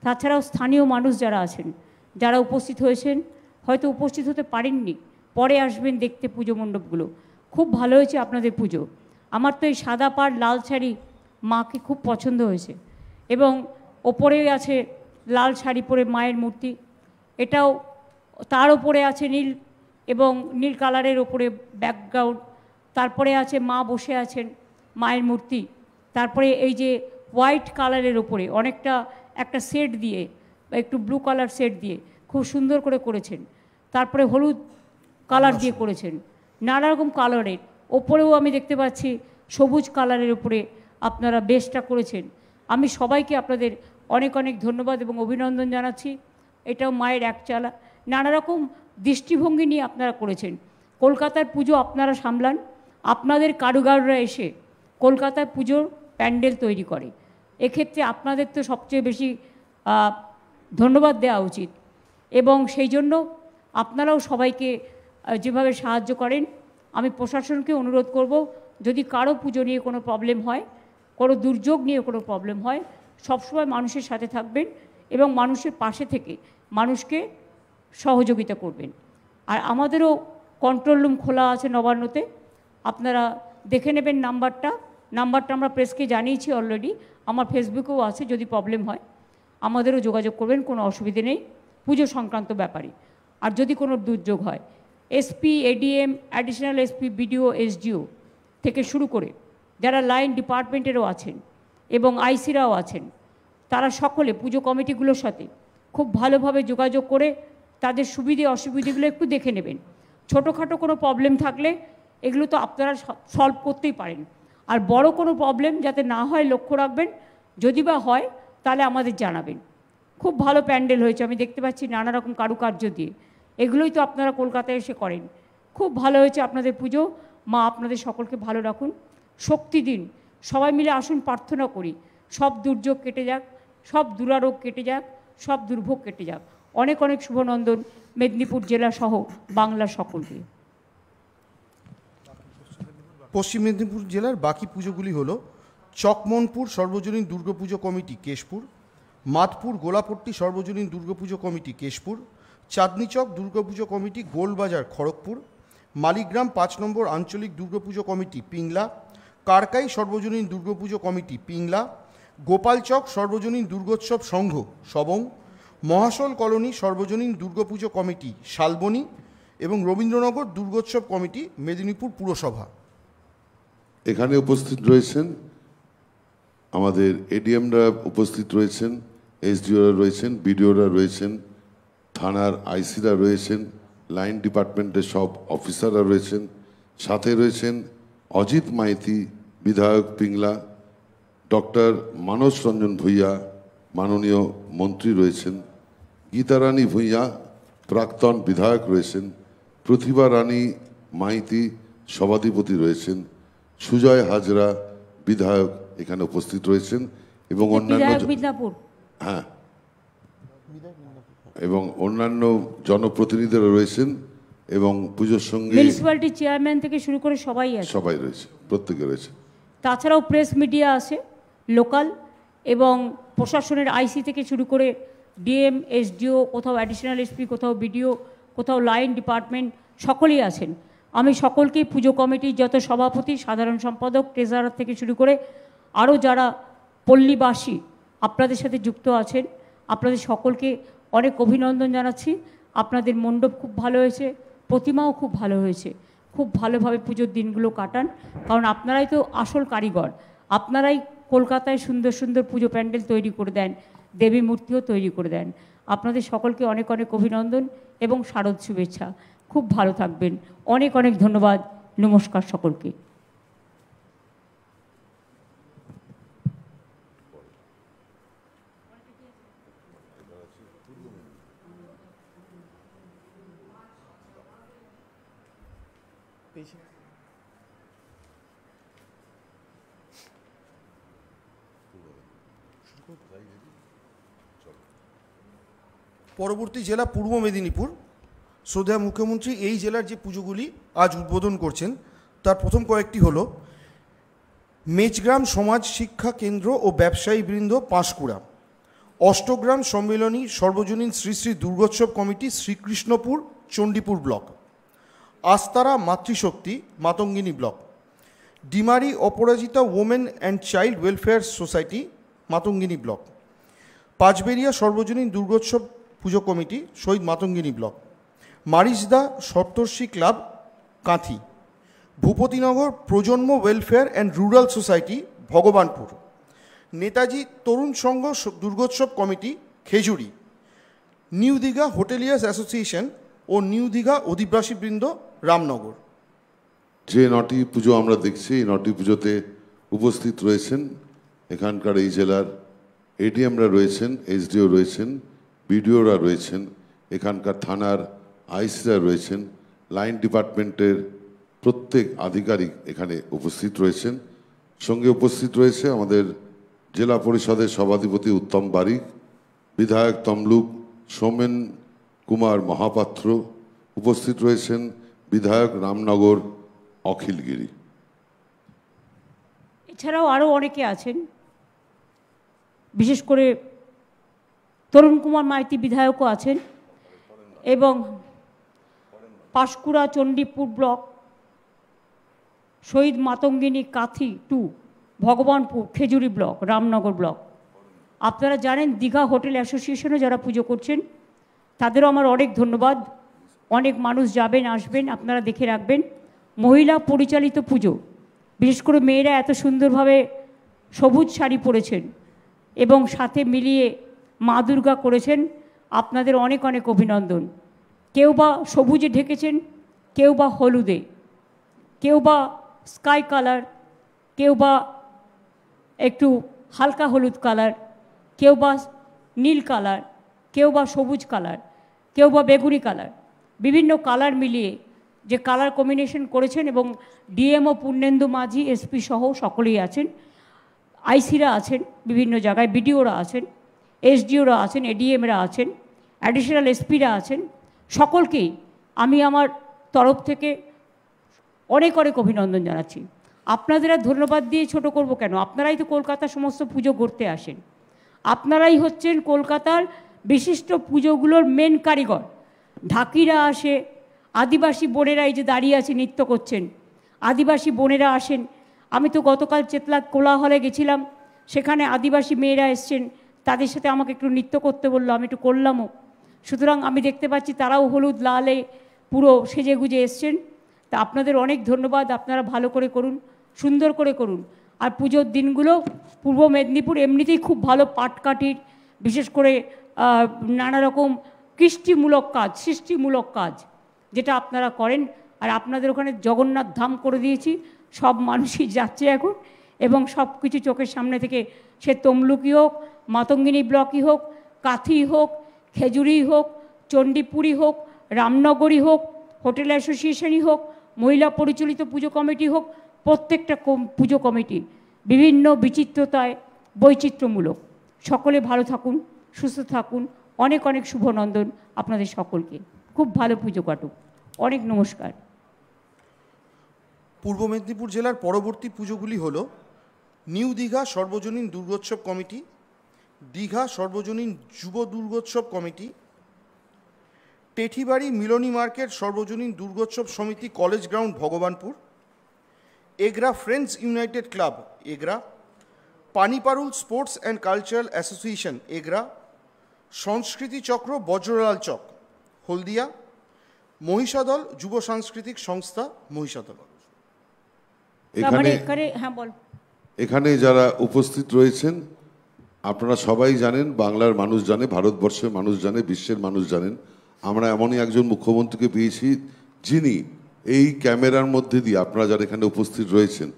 তাছাড়াও স্থানীয় মানুষ যারা আছেন, যারা উপস্থিত হয়েছেন, হয়তো উপস্থিত হতে পারেননি, পরে আসবেন দেখতে পুজো মণ্ডপগুলো। খুব ভালো হয়েছে আপনাদের পুজো। আমার তো এই সাদা পাড় লাল শাড়ি মাকে খুব পছন্দ হয়েছে, এবং ওপরে আছে লাল শাড়ি পরে মায়ের মূর্তি, এটাও তার ওপরে আছে নীল এবং নীল কালারের ওপরে ব্যাকগ্রাউন্ড, তারপরে আছে মা বসে আছেন মায়ের মূর্তি, তারপরে এই যে হোয়াইট কালারের ওপরে অনেকটা একটা সেট দিয়ে, একটু ব্লু কালার সেট দিয়ে খুব সুন্দর করে করেছেন, তারপরে হলুদ কালার দিয়ে করেছেন, নানা রকম কালারের ওপরেও আমি দেখতে পাচ্ছি সবুজ কালারের উপরে আপনারা বেশটা করেছেন। আমি সবাইকে আপনাদের অনেক অনেক ধন্যবাদ এবং অভিনন্দন জানাচ্ছি। এটাও মায়ের একচালা নানা রকম দৃষ্টিভঙ্গি নিয়ে আপনারা করেছেন। কলকাতার পুজো আপনারা সামলান, আপনাদের কারিগররা এসে কলকাতার পুজোর প্যান্ডেল তৈরি করে, এক্ষেত্রে আপনাদের তো সবচেয়ে বেশি ধন্যবাদ দেওয়া উচিত, এবং সেই জন্য আপনারাও সবাইকে যেভাবে সাহায্য করেন, আমি প্রশাসনকে অনুরোধ করব, যদি কারো পুজো নিয়ে কোনো প্রবলেম হয়, কোনো দুর্যোগ নিয়ে কোনো প্রবলেম হয়, সবসময় মানুষের সাথে থাকবেন এবং মানুষের পাশে থেকে মানুষকে সহযোগিতা করবেন। আর আমাদেরও কন্ট্রোল রুম খোলা আছে নবান্নতে, আপনারা দেখে নেবেন নাম্বারটা আমরা প্রেসকে জানিয়েছি অলরেডি, আমার ফেসবুকেও আছে, যদি প্রবলেম হয় আমাদেরও যোগাযোগ করবেন, কোনো অসুবিধে নেই পুজো সংক্রান্ত ব্যাপারে। আর যদি কোনো দুর্যোগ হয়, SP, ADM, additional SP, BDO, SDO থেকে শুরু করে যারা লাইন ডিপার্টমেন্টেরও আছেন এবং আইসিরাও আছেন, তারা সকলে পুজো কমিটিগুলোর সাথে খুব ভালোভাবে যোগাযোগ করে তাদের সুবিধে অসুবিধেগুলো একটু দেখে নেবেন। ছোটোখাটো কোনো প্রবলেম থাকলে এগুলো তো আপনারা সলভ করতেই পারেন, আর বড় কোনো প্রবলেম যাতে না হয় লক্ষ্য রাখবেন, যদি বা হয় তাহলে আমাদের জানাবেন। খুব ভালো প্যান্ডেল হয়েছে, আমি দেখতে পাচ্ছি নানা রকম কারুকার্য দিয়ে, এগুলোই তো আপনারা কলকাতায় এসে করেন। খুব ভালো হয়েছে আপনাদের পুজো, মা আপনাদের সকলকে ভালো রাখুন, শক্তি দিন, সবাই মিলে আসুন প্রার্থনা করি, সব দুর্যোগ কেটে যাক, সব দুরারোগ কেটে যাক, সব দুর্ভোগ কেটে যাক। অনেক অনেক শুভনন্দন মেদিনীপুর জেলা সহ বাংলার সকলকে।
পশ্চিম মেদিনীপুর জেলার বাকি পুজোগুলি হলো চকমনপুর সর্বজনীন দুর্গাপুজো কমিটি কেশপুর, মাতপুর গোলাপট্টি সর্বজনীন দুর্গাপুজো কমিটি কেশপুর, চাঁদনীচক দুর্গাপুজো কমিটি গোলবাজার খড়গপুর, মালিগ্রাম 5 নম্বর আঞ্চলিক দুর্গাপুজো কমিটি পিংলা, কারকাই সর্বজনীন দুর্গাপুজো কমিটি পিংলা, গোপালচক সর্বজনীন দুর্গোৎসব সংঘ সবং, মহাশোল কলোনি সর্বজনীন দুর্গাপুজো কমিটি শালবনী এবং রবীন্দ্রনগর দুর্গোৎসব কমিটি, মেদিনীপুর পুরসভা।
এখানে উপস্থিত রয়েছেন আমাদের এডিএমরা উপস্থিত রয়েছেন, এসডিওরা রয়েছেন, বিডিওরা রয়েছেন, থানার আইসিরা রয়েছেন, লাইন ডিপার্টমেন্টের সব অফিসাররা রয়েছেন, সাথে রয়েছেন অজিত মাইতি বিধায়ক পিংলা, ডক্টর মানস রঞ্জন ভূঁইয়া মাননীয় মন্ত্রী রয়েছেন, গীতারানী ভূঁইয়া প্রাক্তন বিধায়ক রয়েছেন, প্রতিভা রানী মাইতি সভাধিপতি রয়েছেন, সুজয় হাজরা বিধায়ক এখানে উপস্থিত রয়েছেন এবং হ্যাঁ এবং অন্যান্য জনপ্রতিনিধিরা রয়েছেন এবং পুজোর সঙ্গে
মিউনিসিপ্যালিটি চেয়ারম্যান থেকে শুরু করে সবাই
রয়েছে, প্রত্যেকে রয়েছে।
তাছাড়াও প্রেস মিডিয়া আছে লোকাল, এবং প্রশাসনের আইসি থেকে শুরু করে ডিএম, এসডিও, কোথাও অ্যাডিশনাল এসপি, কোথাও বিডিও, কোথাও লাইন ডিপার্টমেন্ট, সকলেই আছেন। আমি সকলকেই পুজো কমিটির যত সভাপতি, সাধারণ সম্পাদক, ট্রেজারার থেকে শুরু করে আরও যারা পল্লীবাসী আপনাদের সাথে যুক্ত আছেন, আপনাদের সকলকে অনেক অভিনন্দন জানাচ্ছি। আপনাদের মণ্ডপ খুব ভালো হয়েছে, প্রতিমাও খুব ভালো হয়েছে। খুব ভালোভাবে পুজোর দিনগুলো কাটান, কারণ আপনারাই তো আসল কারিগর। আপনারাই কলকাতায় সুন্দর সুন্দর পুজো প্যান্ডেল তৈরি করে দেন, দেবী মূর্তিও তৈরি করে দেন। আপনাদের সকলকে অনেক অনেক অভিনন্দন এবং শারদ শুভেচ্ছা। খুব ভালো থাকবেন। অনেক অনেক ধন্যবাদ। নমস্কার সকলকে।
পরবর্তী জেলা পূর্ব মেদিনীপুর। শ্রদ্ধেয় মুখ্যমন্ত্রী এই জেলার যে পুজোগুলি আজ উদ্বোধন করছেন তার প্রথম কয়েকটি হল মেচগ্রাম সমাজ শিক্ষা কেন্দ্র ও ব্যবসায়ী বৃন্দ পাঁশকুড়া, অষ্টগ্রাম সম্মেলনী সর্বজনীন শ্রী শ্রী দুর্গোৎসব কমিটি শ্রীকৃষ্ণপুর চণ্ডীপুর ব্লক, আস্তারা মাতৃশক্তি Matangini block, Dimari Aparajita women and child welfare society Matangini block, Panchberia সর্বজনীন দুর্গোৎসব পুজো কমিটি শহীদ মাতঙ্গিনী ব্লক, মারিজদা সপ্তর্ষি ক্লাব কাঁথি, ভূপতিনগর প্রজন্ম welfare and rural society Bhagabanpur, Netaji তরুণ সংঘ Durgotsav committee Khejuri, new Digha hoteliers association ও নিউ দীঘা অধিবাসীবৃন্দ রামনগর।
যে নটি পুজো আমরা দেখছি, এই নটি পুজোতে উপস্থিত রয়েছেন এখানকার এই জেলার এডিএমরা রয়েছেন, এসডিও রয়েছেন, বিডিওরা রয়েছেন, এখানকার থানার আইসিরা রয়েছেন, লাইন ডিপার্টমেন্টের প্রত্যেক আধিকারিক এখানে উপস্থিত রয়েছেন। সঙ্গে উপস্থিত রয়েছে আমাদের জেলা পরিষদের সভাধিপতি উত্তম বারিক, বিধায়ক তমলুক সোমেন কুমার মহাপাত্র, উপস্থিত রয়েছেন বিধায়ক রামনগর অখিলগিরি।
এছাড়াও আরও অনেকে আছেন, বিশেষ করে তরুণ কুমার মাইতি বিধায়কও আছেন, এবং পাঁশকুড়া চণ্ডীপুর ব্লক, শহীদ মাতঙ্গিনী কাঁথি 2, ভগবানপুর, খেজুরি ব্লক, রামনগর ব্লক। আপনারা জানেন দীঘা হোটেল অ্যাসোসিয়েশনও যারা পুজো করছেন তাদেরও আমার অনেক ধন্যবাদ। অনেক মানুষ যাবেন আসবেন, আপনারা দেখে রাখবেন। মহিলা পরিচালিত পুজো, বিশেষ করে মেয়েরা এত সুন্দরভাবে সবুজ শাড়ি পরেছেন এবং সাথে মিলিয়ে মা দুর্গা করেছেন, আপনাদের অনেক অনেক অভিনন্দন। কেউ বা সবুজে ঢেকেছেন, কেউ বা হলুদে, কেউ বা স্কাই কালার, কেউ বা একটু হালকা হলুদ কালার, কেউ বা নীল কালার, কেউ বা সবুজ কালার, কেউ বা বেগুনি কালার, বিভিন্ন কালার মিলিয়ে যে কালার কম্বিনেশন করেছেন। এবং ডিএমও পূর্ণেন্দু মাঝি, এসপি সহ সকলেই আছেন, আইসিরা আছেন বিভিন্ন জায়গায়, বিডিওরা আছেন, এসডিওরা আছেন, এডিএমরা আছেন, অ্যাডিশনাল এসপিরা আছেন। সকলকেই আমি আমার তরফ থেকে অনেক অনেক অভিনন্দন জানাচ্ছি। আপনাদের আর ধন্যবাদ দিয়ে ছোট করব কেন? আপনারাই তো কলকাতার সমস্ত পুজো করতে আসেন, আপনারাই হচ্ছেন কলকাতার বিশিষ্ট পুজোগুলোর মেন কারিগর। ঢাকিরা আসে, আদিবাসী বোনেরা এই যে দাঁড়িয়ে আছে নৃত্য করছেন, আদিবাসী বোনেরা আসেন। আমি তো গতকাল চেতলা কোলাহলে গেছিলাম, সেখানে আদিবাসী মেয়েরা এসছেন, তাদের সাথে আমাকে একটু নৃত্য করতে বললো, আমি একটু করলামও। সুতরাং আমি দেখতে পাচ্ছি তারাও হলুদ লালে পুরো সেজেগুজে এসছেন, তা আপনাদের অনেক ধন্যবাদ। আপনারা ভালো করে করুন, সুন্দর করে করুন। আর পুজোর দিনগুলো পূর্ব মেদিনীপুর এমনিতেই খুব ভালো পাটকাঠির, বিশেষ করে নানা রকম সৃষ্টিমূলক কাজ যেটা আপনারা করেন। আর আপনাদের ওখানে জগন্নাথ ধাম করে দিয়েছি, সব মানুষই যাচ্ছে এখন, এবং সব কিছু চোখের সামনে থেকে, সে তমলুকি হোক, মাতঙ্গিনী ব্লকই হোক, কাথি হোক, খেজুরি হোক, চণ্ডীপুরি হোক, রামনগরী হোক, হোটেল অ্যাসোসিয়েশনই হোক, মহিলা পরিচালিত পুজো কমিটি হোক, প্রত্যেকটা পুজো কমিটি বিভিন্ন বিচিত্রতায় বৈচিত্র্যমূলক। সকলে ভালো থাকুন, সুস্থ থাকুন। অনেক অনেক শুভনন্দন আপনাদের সকলকে। খুব ভালো পুজো কাটুক। অনেক নমস্কার।
পূর্ব মেদিনীপুর জেলার পরবর্তী পুজোগুলি হল নিউ দীঘা সর্বজনীন দুর্গোৎসব কমিটি, দীঘা সর্বজনীন যুব দুর্গোৎসব কমিটি, টেঠিবাড়ি মিলনী মার্কেট সর্বজনীন দুর্গোৎসব সমিতি college ground Bhagabanpur, Egra friends united club Egra, Paniparul sports and cultural association Egra, সংস্কৃতি চক্র বজ্রলাল চক হলদিয়া, মহিষাদল যুব সাংস্কৃতিক সংস্থা মহিষাদল।
এখানে যারা উপস্থিত রয়েছেন আপনারা সবাই জানেন, বাংলার মানুষ জানে, ভারতবর্ষের মানুষ জানে, বিশ্বের মানুষ জানেন, আমরা এমনই একজন মুখ্যমন্ত্রীকে পেয়েছি যিনি এই ক্যামেরার মধ্যে দিয়ে, আপনারা যারা এখানে উপস্থিত রয়েছেন,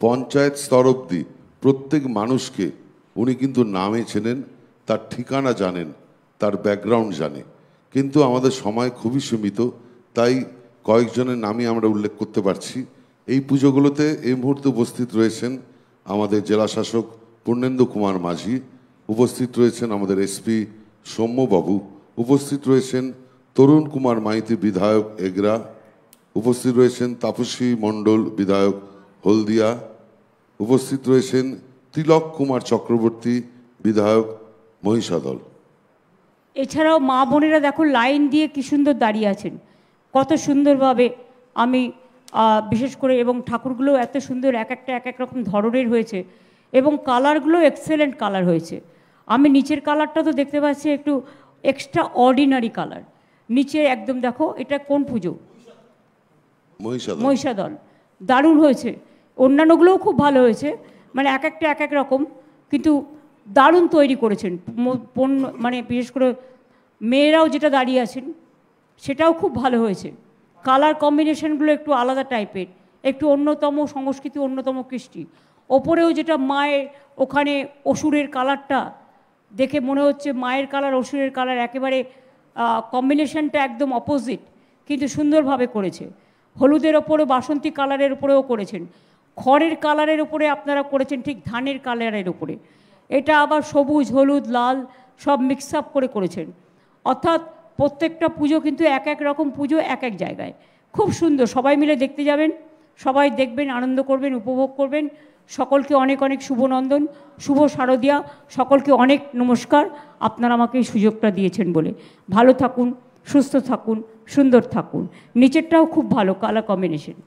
পঞ্চায়েত স্তর অবধি প্রত্যেক মানুষকে উনি কিন্তু নামে চেনেন, তার ঠিকানা জানেন, তার ব্যাকগ্রাউন্ড জানে। কিন্তু আমাদের সময় খুবই সীমিত, তাই কয়েকজনের নামই আমরা উল্লেখ করতে পারছি। এই পুজোগুলোতে এই মুহূর্তে উপস্থিত রয়েছেন আমাদের জেলা শাসক পূর্ণেন্দু কুমার মাঝি, উপস্থিত রয়েছেন আমাদের এসপি সৌম্যবাবু, উপস্থিত রয়েছেন তরুণ কুমার মাইতি বিধায়ক এগরা, উপস্থিত রয়েছেন তাপসী মণ্ডল বিধায়ক হলদিয়া, উপস্থিত রয়েছেন তিলক কুমার চক্রবর্তী বিধায়ক মহিষাদল।
এছাড়াও মা বোনেরা দেখো লাইন দিয়ে কি সুন্দর দাঁড়িয়ে আছেন, কত সুন্দরভাবে। আমি বিশেষ করে, এবং ঠাকুরগুলো এত সুন্দর, এক একটা এক এক রকম ধরনের হয়েছে, এবং কালারগুলো এক্সেলেন্ট কালার হয়েছে। আমি নিচের কালারটা তো দেখতে পাচ্ছি একটু এক্সট্রা অর্ডিনারি কালার। নিচে একদম দেখো, এটা কোন পুজো? মহিষাদল। দারুণ হয়েছে। অন্যান্যগুলোও খুব ভালো হয়েছে, মানে এক একটা এক এক রকম, কিন্তু দারুণ তৈরি করেছেন। মানে বিশেষ করে মেয়েরাও যেটা দাঁড়িয়ে আছেন সেটাও খুব ভালো হয়েছে। কালার কম্বিনেশনগুলো একটু আলাদা টাইপের, একটু অন্যতম সংস্কৃতি, অন্যতম কৃষ্টি। ওপরেও যেটা মায়ের ওখানে অসুরের কালারটা দেখে মনে হচ্ছে মায়ের কালার অসুরের কালার একেবারে কম্বিনেশনটা একদম অপোজিট, কিন্তু সুন্দরভাবে করেছে। হলুদের ওপরে বাসন্তী কালারের ওপরেও করেছেন, খড়ের কালারের ওপরে আপনারা করেছেন ঠিক ধানের কালারের ওপরে, এটা আবার সবুজ হলুদ লাল সব মিক্স আপ করে করেছেন। অর্থাৎ প্রত্যেকটা পুজো কিন্তু এক এক রকম পুজো, এক এক জায়গায় খুব সুন্দর। সবাই মিলে দেখতে যাবেন, সবাই দেখবেন, আনন্দ করবেন, উপভোগ করবেন। সকলকে অনেক অনেক শুভনন্দন, শুভ শারদিয়া, সকলকে অনেক নমস্কার। আপনারা আমাকে এই সুযোগটা দিয়েছেন বলে। ভালো থাকুন, সুস্থ থাকুন, সুন্দর থাকুন। নিচেরটাও খুব ভালো কালার কম্বিনেশন।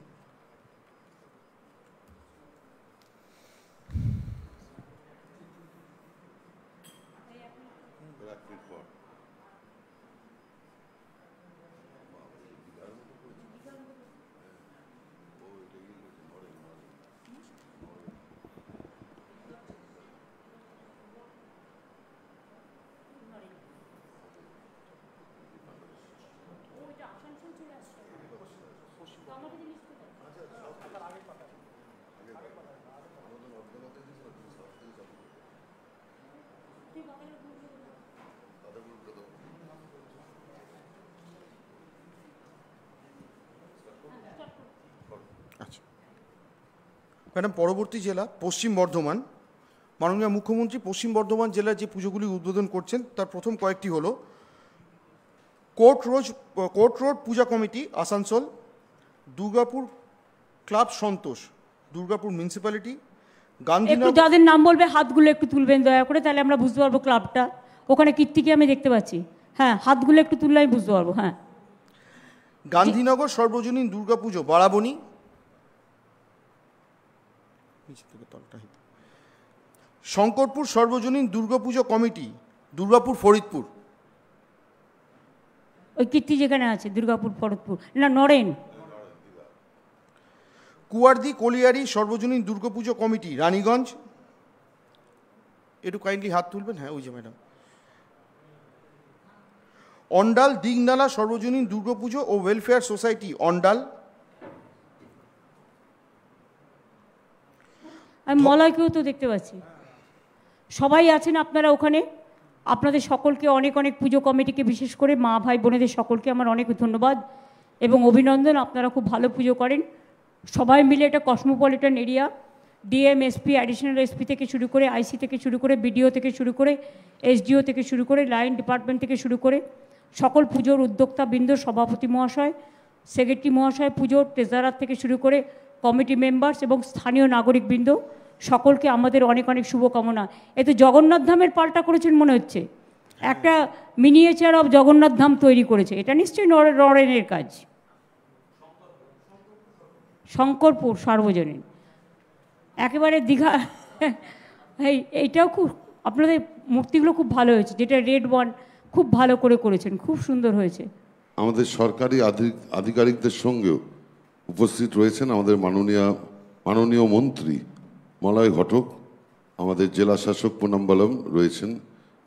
ম্যাডাম, পরবর্তী জেলা পশ্চিম বর্ধমান। মাননীয় মুখ্যমন্ত্রী পশ্চিম বর্ধমান জেলার যে পুজোগুলি উদ্বোধন করছেন তার প্রথম কয়েকটি হলো কোর্ট রোড পূজা কমিটি আসানসোল, দুর্গাপুর ক্লাব সন্তোষ, দুর্গাপুর মিউনিসিপ্যালিটি,
গান্ধীনগর। যাদের নাম বলবে হাতগুলো একটু তুলবেন দয়া করে, তাহলে আমরা বুঝতে পারবো ক্লাবটা। ওখানে কীর্তিকে আমি দেখতে পাচ্ছি, হ্যাঁ, হাতগুলো একটু তুললে আমি বুঝতে পারবো। হ্যাঁ,
গান্ধীনগর সর্বজনীন দুর্গাপুজো বারাবণী, শঙ্করপুর সর্বজনীন দুর্গাপুজো কমিটি দুর্গাপুর ফরিদপুর।
ওই কীর্তি যেখানে আছে দুর্গাপুর ফরদপুর, না নরেন।
কুয়ারদি কলিয়ারি সর্বজনীন দুর্গাপুজো কমিটি রানীগঞ্জ, একটু কাইন্ডলি হাত তুলবেন, হ্যাঁ ওই যে ম্যাডাম। অন্ডাল দিগনালা সর্বজনীন দুর্গাপুজো ও ওয়েলফেয়ার সোসাইটি অন্ডাল।
আমি মলয়কেও তো দেখতে পাচ্ছি, সবাই আছেন আপনারা ওখানে। আপনাদের সকলকে অনেক অনেক পুজো কমিটিকে, বিশেষ করে মা ভাই বোনেদের সকলকে আমার অনেক ধন্যবাদ এবং অভিনন্দন। আপনারা খুব ভালো পুজো করেন সবাই মিলে। এটা Cosmopolitan area, DM, SP, additional SP থেকে শুরু করে, আইসি থেকে শুরু করে, বিডিও থেকে শুরু করে, এসডিও থেকে শুরু করে, লাইন ডিপার্টমেন্ট থেকে শুরু করে সকল পুজোর উদ্যোক্তাবৃন্দ, সভাপতি মহাশয়, সেক্রেটারি মহাশয়, পুজোর ট্রেজারার থেকে শুরু করে কমিটি মেম্বার্স এবং স্থানীয় নাগরিকবৃন্দ সকলকে আমাদের অনেক অনেক শুভকামনা। এতে জগন্নাথ ধামের পাল্টা করেছেন মনে হচ্ছে, একটা মিনিয়েচার অফ জগন্নাথ ধাম তৈরি করেছে। এটা নিশ্চয়ই নরেনের কাজ। শঙ্করপুর সার্বজনীন একেবারে দীঘা, এইটাও খুব, আপনাদের মূর্তিগুলো খুব ভালো হয়েছে, যেটা রেড ওয়ান খুব ভালো করে করেছেন, খুব সুন্দর হয়েছে।
আমাদের সরকারি আধিকারিকদের সঙ্গেও উপস্থিত রয়েছেন আমাদের মাননীয় মন্ত্রী মলয় ঘটক, আমাদের জেলা শাসক পুনম্বলম রয়েছেন,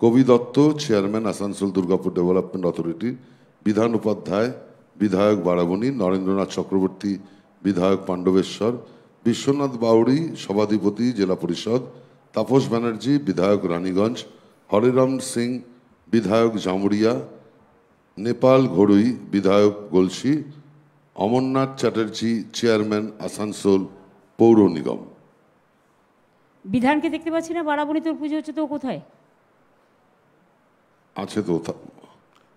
কবি Dutta chairman Asansol Durgapur development authority, Bidhan Upadhyay বিধায়ক বারাবণী, নরেন্দ্রনাথ চক্রবর্তী বিধায়ক পাণ্ডবেশ্বর, বিশ্বনাথ বাউড়ি সভাধিপতি জেলা পরিষদ, তাপস ব্যানার্জি বিধায়ক রানীগঞ্জ, হরিরাম সিং বিধায়ক জামুরিয়া, নেপাল ঘড়ুই বিধায়ক গলসি, অমরনাথ চ্যাটার্জি চেয়ারম্যান আসানসোল পৌর নিগম।
বিধানকে দেখতে পাচ্ছি না, বারাবণী তোর পুজো হচ্ছে তো কোথায়
আছে তো?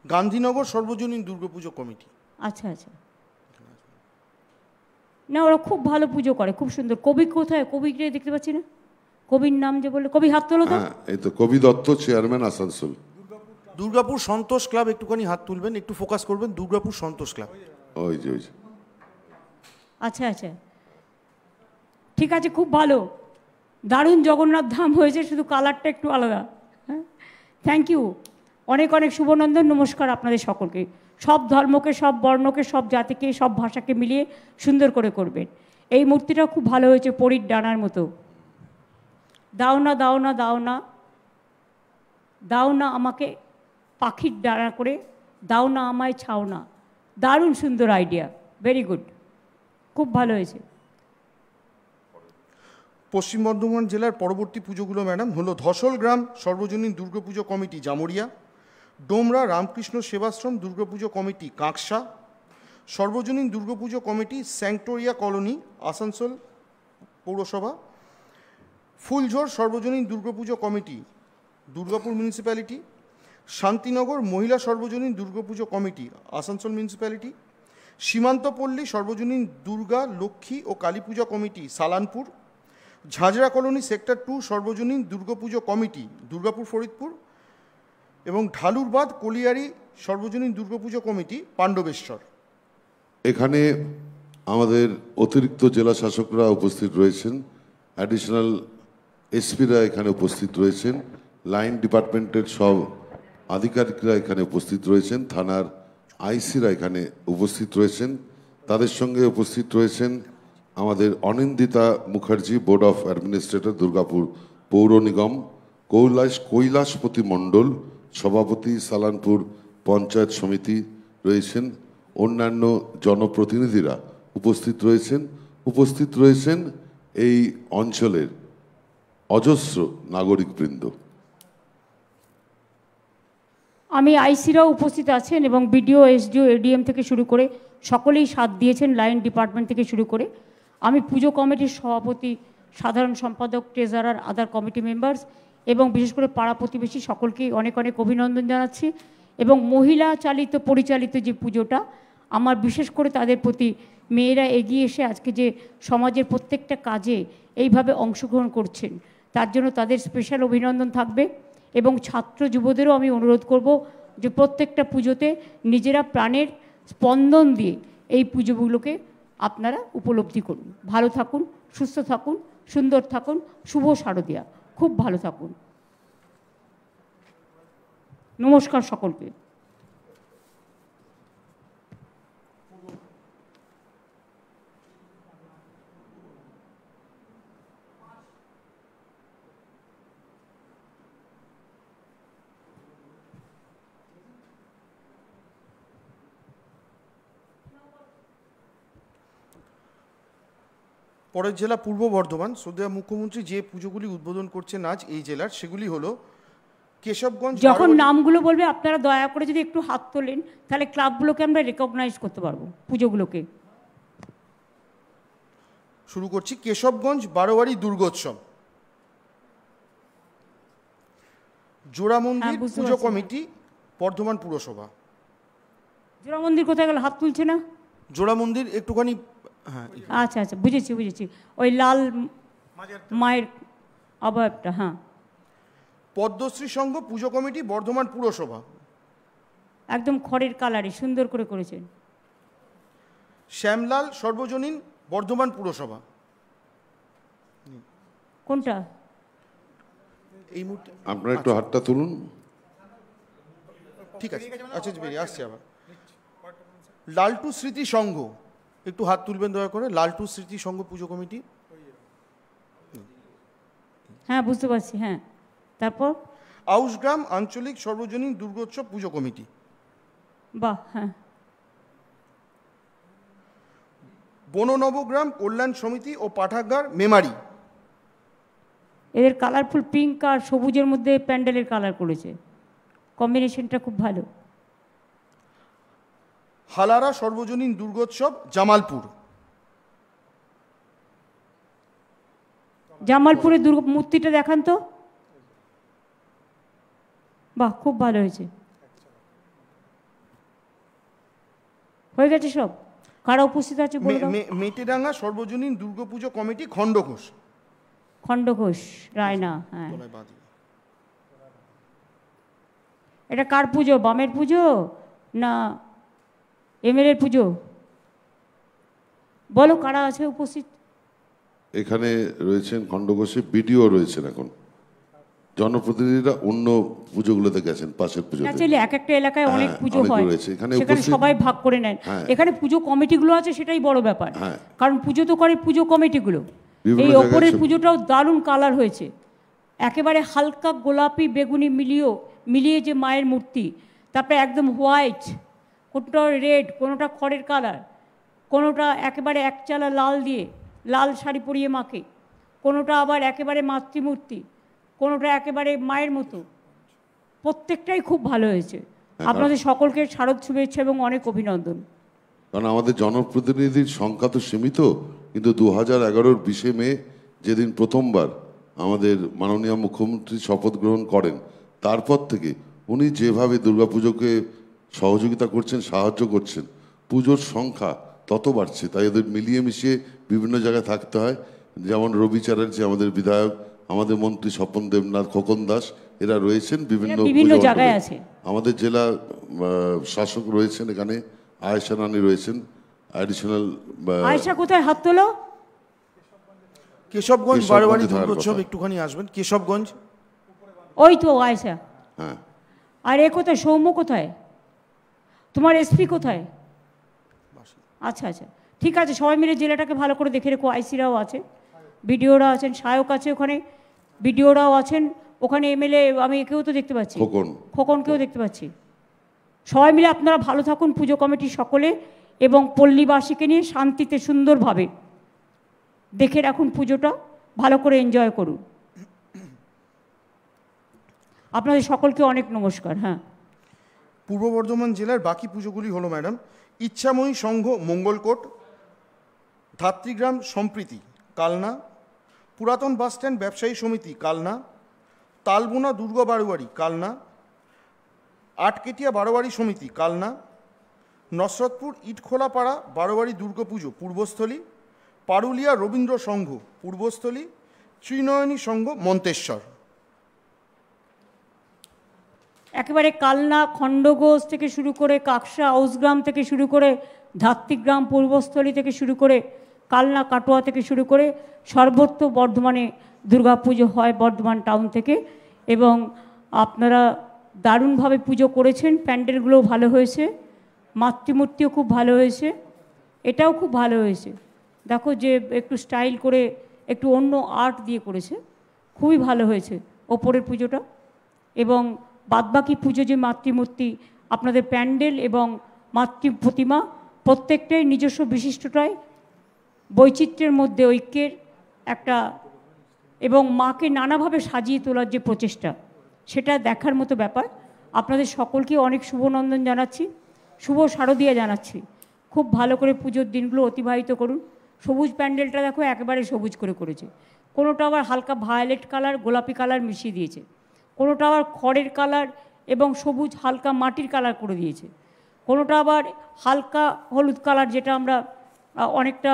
গান্ধীনগর সর্বজনীন দুর্গাপুজো কমিটি।
আচ্ছা আচ্ছা, না ওরা খুব ভালো পুজো করে, খুব সুন্দর। কবি কোথায়? কবিকে দেখতে পাচ্ছি না, কবির নাম যে বললে, কবি হাত তোলো তো।
হ্যাঁ, এই তো কবি দত্ত চেয়ারম্যান আসানসোল।
দুর্গাপুর সন্তোষ ক্লাব, একটুখানি হাত তুলবেন, একটু ফোকাস করবেন। দুর্গাপুর সন্তোষ ক্লাব,
ওই যে
আচ্ছা আচ্ছা, ঠিক আছে, খুব ভালো, দারুণ জগন্নাথ ধাম হয়েছে, শুধু কালারটা একটু আলাদা। হ্যাঁ, থ্যাংক ইউ, অনেক অনেক শুভনন্দন, নমস্কার আপনাদের সকলকে। সব ধর্মকে, সব বর্ণকে, সব জাতিকে, সব ভাষাকে মিলিয়ে সুন্দর করে করবেন। এই মূর্তিটা খুব ভালো হয়েছে, পরীর ডানার মতো। দাও না দাও না দাও না দাও না আমাকে পাখির ডানা করে, দাও না আমায় ছাও না। দারুণ সুন্দর আইডিয়া, ভেরি গুড, খুব ভালো হয়েছে।
পশ্চিম বর্ধমান জেলার পরবর্তী পুজোগুলো ম্যাডাম হলো ধসল গ্রাম সর্বজনীন দুর্গাপুজো কমিটি জামুরিয়া, ডোমরা রামকৃষ্ণ সেবাশ্রম দুর্গাপুজো কমিটি কাঁকসা, সর্বজনীন দুর্গাপুজো কমিটি স্যাংটোরিয়া কলোনি আসানসোল পৌরসভা, ফুলঝোর সর্বজনীন দুর্গাপুজো কমিটি দুর্গাপুর মিউনিসিপ্যালিটি, শান্তিনগর মহিলা সর্বজনীন দুর্গাপুজো কমিটি আসানসোল মিউনিসিপ্যালিটি, সীমান্তপল্লী সর্বজনীন দুর্গা লক্ষ্মী ও কালী পূজা কমিটি সালানপুর, ঝাঁঝরা কলোনি সেক্টর 2 সর্বজনীন দুর্গাপুজো কমিটি দুর্গাপুর ফরিদপুর এবং ঢালুরবাদ কলিয়ারি সর্বজনীন দুর্গাপুজো কমিটি পাণ্ডবেশ্বর।
এখানে আমাদের অতিরিক্ত জেলা শাসকরা উপস্থিত রয়েছেন, অ্যাডিশনাল এসপিরা এখানে উপস্থিত রয়েছেন, লাইন ডিপার্টমেন্টের সব আধিকারিকরা এখানে উপস্থিত রয়েছেন, থানার আইসিরা এখানে উপস্থিত রয়েছেন। তাদের সঙ্গে উপস্থিত রয়েছেন আমাদের Anindita Mukherjee, board of administrator Durgapur পৌর নিগম, কৈলাসপতি মণ্ডল সভাপতি সালানপুর পঞ্চায়েত সমিতি রয়েছেন, অন্যান্য জনপ্রতিনিধিরা উপস্থিত রয়েছেন এই অঞ্চলের অজস্র নাগরিকবৃন্দ।
আমি আইসিরাও উপস্থিত আছেন এবং বিডিও, এসডিও, এডিএম থেকে শুরু করে সকলেই সাথ দিয়েছেন, লাইন ডিপার্টমেন্ট থেকে শুরু করে। আমি পুজো কমিটির সভাপতি, সাধারণ সম্পাদক, ট্রেজারার, আদার কমিটি মেম্বার্স এবং বিশেষ করে পাড়া প্রতিবেশী সকলকেই অনেক অনেক অভিনন্দন জানাচ্ছি। এবং মহিলা চালিত পরিচালিত যে পুজোটা, আমার বিশেষ করে তাদের প্রতি, মেয়েরা এগিয়ে এসে আজকে যে সমাজের প্রত্যেকটা কাজে এইভাবে অংশগ্রহণ করছেন, তার জন্য তাদের স্পেশাল অভিনন্দন থাকবে। এবং ছাত্র যুবদেরও আমি অনুরোধ করব যে প্রত্যেকটা পুজোতে নিজেরা প্রাণের স্পন্দন দিয়ে এই পুজোগুলোকে আপনারা উপলব্ধি করুন। ভালো থাকুন, সুস্থ থাকুন, সুন্দর থাকুন, শুভ শারদিয়া, খুব ভালো থাকুন। নমস্কার সকলকে।
পরের জেলা পূর্ব বর্ধমান। শ্রদ্ধেয় মুখ্যমন্ত্রী যে পুজোগুলি উদ্বোধন করছেন আজ এই জেলার, সেগুলি হলো কেশবগঞ্জ।
যখন নামগুলো বলবে আপনারা দয়া করে যদি একটু হাত তোলেন, তাহলে ক্লাবগুলোকে আমরা রেকগনাইজ করতে পারবো, পুজোগুলোকে।
শুরু করছি। কেশবগঞ্জ বারোয়ারি দুর্গোৎসব, জোড়া মন্দির
বুঝতে
পুজো
পারছি।
কমিটি, বর্ধমান পুরসভা।
জোড়া মন্দির কোথায় গেল? হাত তুলছে না।
জোড়া মন্দির একটুখানি, হ্যাঁ
আচ্ছা আচ্ছা, বুঝেছি বুঝেছি, ওই লাল মায়ের অবয়বটা। হ্যাঁ।
পদ্মশ্রী সংঘ পুজো কমিটি, বর্ধমান পুরসভা।
একদম খড়ের কালারে সুন্দর করে করেছেন।
শ্যামলাল সর্বজনীন, বর্ধমান পুরসভা।
কোনটা?
এই মুহূর্তে
আপনারা একটু হাতটা তুলুন।
ঠিক আছে, আচ্ছা বেরিয়ে আসছি আবার। লালটু স্মৃতি সংঘ, একটু হাত তুলবেন দয়া করে। লালটু স্মৃতি সংঘ পুজো কমিটি।
হ্যাঁ বুঝতে পারছি। হ্যাঁ, তারপর?
আউশগ্রাম আঞ্চলিক সর্বজনীন দুর্গোৎসব পুজো কমিটি।
বাহ, হ্যাঁ।
বননবগ্রাম কল্যাণ সমিতি ও পাঠাগার মেমারি।
এদের কালারফুল পিঙ্ক আর সবুজের মধ্যে প্যান্ডেলের কালার করেছে, কম্বিনেশনটা খুব ভালো।
হালারা সর্বজনীন দুর্গোৎসব, জামালপুর।
জামালপুরের মূর্তিটা দেখান তো। বাহ, খুব ভালো হয়েছে। হয়ে গেছে সব? কারা উপস্থিত আছে বলে দাও।
মেটেডাঙ্গা সর্বজনীন দুর্গাপুজো কমিটি, খণ্ডঘোষ।
খণ্ডঘোষ রায়না। হ্যাঁ, এটা কার পুজো? বামের পুজো না এমএলএর পুজো? বলো কারা আছে উপস্থিত।
এখানে রয়েছেন খণ্ডঘোষে বিডিও রয়েছেন, এখন জনপ্রতিনিধিরা অন্য পুজোগুলোতে গেছেন, পাশের পুজোতে।
অ্যাকচুয়ালি এক একটা এলাকায় অনেক পুজো
অনেক
হয়,
রয়েছে। এখানে
সেখানে
উপস্থিত-
সবাই ভাগ করে নেন।
হ্যাঁ।
এখানে পুজো কমিটিগুলো আছে, সেটাই বড় ব্যাপার।
হ্যাঁ।
কারণ পুজো তো করে পুজো কমিটিগুলো।
বিভিন্ন
এই
জায়গায়
ওপরের
সব-
পুজোটাও দারুণ কালার হয়েছে, একেবারে হালকা গোলাপি বেগুনি মিলিয়ে যে মায়ের মূর্তি, তারপরে একদম হোয়াইট, কোনোটা রেড, কোনোটা খড়ের কালার, কোনোটা একেবারে একচালা লাল দিয়ে লাল শাড়ি পরিয়ে মাকে, কোনোটা আবার একেবারে মাতৃমূর্তি, কোনোটা একেবারে মায়ের মতো। প্রত্যেকটাই খুব ভালো হয়েছে। আপনাদের সকলকে শারদ শুভেচ্ছা এবং অনেক অভিনন্দন।
কারণ আমাদের জনপ্রতিনিধির সংখ্যা তো সীমিত, কিন্তু 2011-র 20শে মে যেদিন প্রথমবার আমাদের মাননীয় মুখ্যমন্ত্রী শপথ গ্রহণ করেন, তারপর থেকে উনি যেভাবে দুর্গাপুজোকে সহযোগিতা করছেন, সাহায্য করছেন, পুজোর সংখ্যা তত বাড়ছে। তাই এদের মিলিয়ে মিশিয়ে বিভিন্ন জায়গায় থাকতে হয়। যেমন রবি চ্যাটার্জি আমাদের বিধায়ক, আমাদের মন্ত্রী স্বপন দেবনাথ, খোকন দাস, এরা রয়েছেন বিভিন্ন
বিভিন্ন
পুজো
জায়গায়
মণ্ডপে।
আছে।
আমাদের জেলা শাসক রয়েছেন, এখানে আয়েশা রানী রয়েছেন, অ্যাডিশনাল।
আয়শা কোথায়? হাত তোলো।
কেশবগঞ্জ
কেশবগঞ্জ
বারোয়ারি
ধারার
দুর্গোৎসব,
কথা।
একটুখানি আসবেন। কেশবগঞ্জ,
ওই তো আয়শা।
হ্যাঁ,
আর এ কোথায়? সৌম্য কোথায়? তোমার এসপি কোথায়? আচ্ছা আচ্ছা, ঠিক আছে, সবাই মিলে জেলাটাকে ভালো করে দেখে রেখো। আইসিরাও আছে, বিডিওরা আছেন, সহায়ক আছে ওখানে, বিডিওরাও আছেন ওখানে, এমএলএ আমি একেও তো দেখতে পাচ্ছি, খোকনকেও দেখতে পাচ্ছি। সবাই মিলে আপনারা ভালো থাকুন, পুজো কমিটি সকলে, এবং পল্লীবাসীকে নিয়ে শান্তিতে সুন্দরভাবে দেখে রাখুন পুজোটা, ভালো করে এনজয় করুন। আপনাদের সকলকে অনেক নমস্কার। হ্যাঁ,
পূর্ব বর্ধমান জেলার বাকি পুজোগুলি হলো ম্যাডাম: ইচ্ছাময়ী সংঘ, মঙ্গলকোট; ধাত্রীগ্রাম সম্প্রীতি, কালনা; পুরাতন বাসস্ট্যান্ড ব্যবসায়ী সমিতি, কালনা; তালবোনা দুর্গা বারোয়ারি, কালনা; আটকেটিয়া বারোয়ারি সমিতি, কালনা; নসরতপুর ইটখোলাপাড়া বারোয়ারি দুর্গাপুজো, পূর্বস্থলী; পারুলিয়া রবীন্দ্র সংঘ, পূর্বস্থলী; ত্রিনয়নী সংঘ, মন্তেশ্বর।
একেবারে কালনা, খণ্ডঘোষ থেকে শুরু করে কাকসা, আউসগ্রাম থেকে শুরু করে ধাত্রীগ্রাম, পূর্বস্থলী থেকে শুরু করে কালনা, কাটোয়া থেকে শুরু করে সর্বত্র বর্ধমানে দুর্গাপুজো হয়, বর্ধমান টাউন থেকে। এবং আপনারা দারুণভাবে পুজো করেছেন, প্যান্ডেলগুলোও ভালো হয়েছে, মাতৃমূর্তিও খুব ভালো হয়েছে, এটাও খুব ভালো হয়েছে। দেখো যে একটু স্টাইল করে, একটু অন্য আর্ট দিয়ে করেছে, খুবই ভালো হয়েছে ওপরের পুজোটা। এবং বাদবাকি পুজো যে মাতৃমূর্তি, আপনাদের প্যান্ডেল এবং মাতৃ প্রতিমা প্রত্যেকটাই নিজস্ব বিশিষ্টতায় বৈচিত্র্যের মধ্যে ঐক্যের একটা এবং মাকে নানাভাবে সাজিয়ে তোলার যে প্রচেষ্টা, সেটা দেখার মতো ব্যাপার। আপনাদের সকলকে অনেক শুভনন্দন জানাচ্ছি, শুভ শারদিয়া জানাচ্ছি। খুব ভালো করে পুজোর দিনগুলো অতিবাহিত করুন। সবুজ প্যান্ডেলটা দেখো একেবারে সবুজ করে করেছে, কোনোটা আবার হালকা ভায়োলেট কালার, গোলাপি কালার মিশিয়ে দিয়েছে, কোনোটা আবার খড়ের কালার এবং সবুজ হালকা মাটির কালার করে দিয়েছে, কোনোটা আবার হালকা হলুদ কালার, যেটা আমরা অনেকটা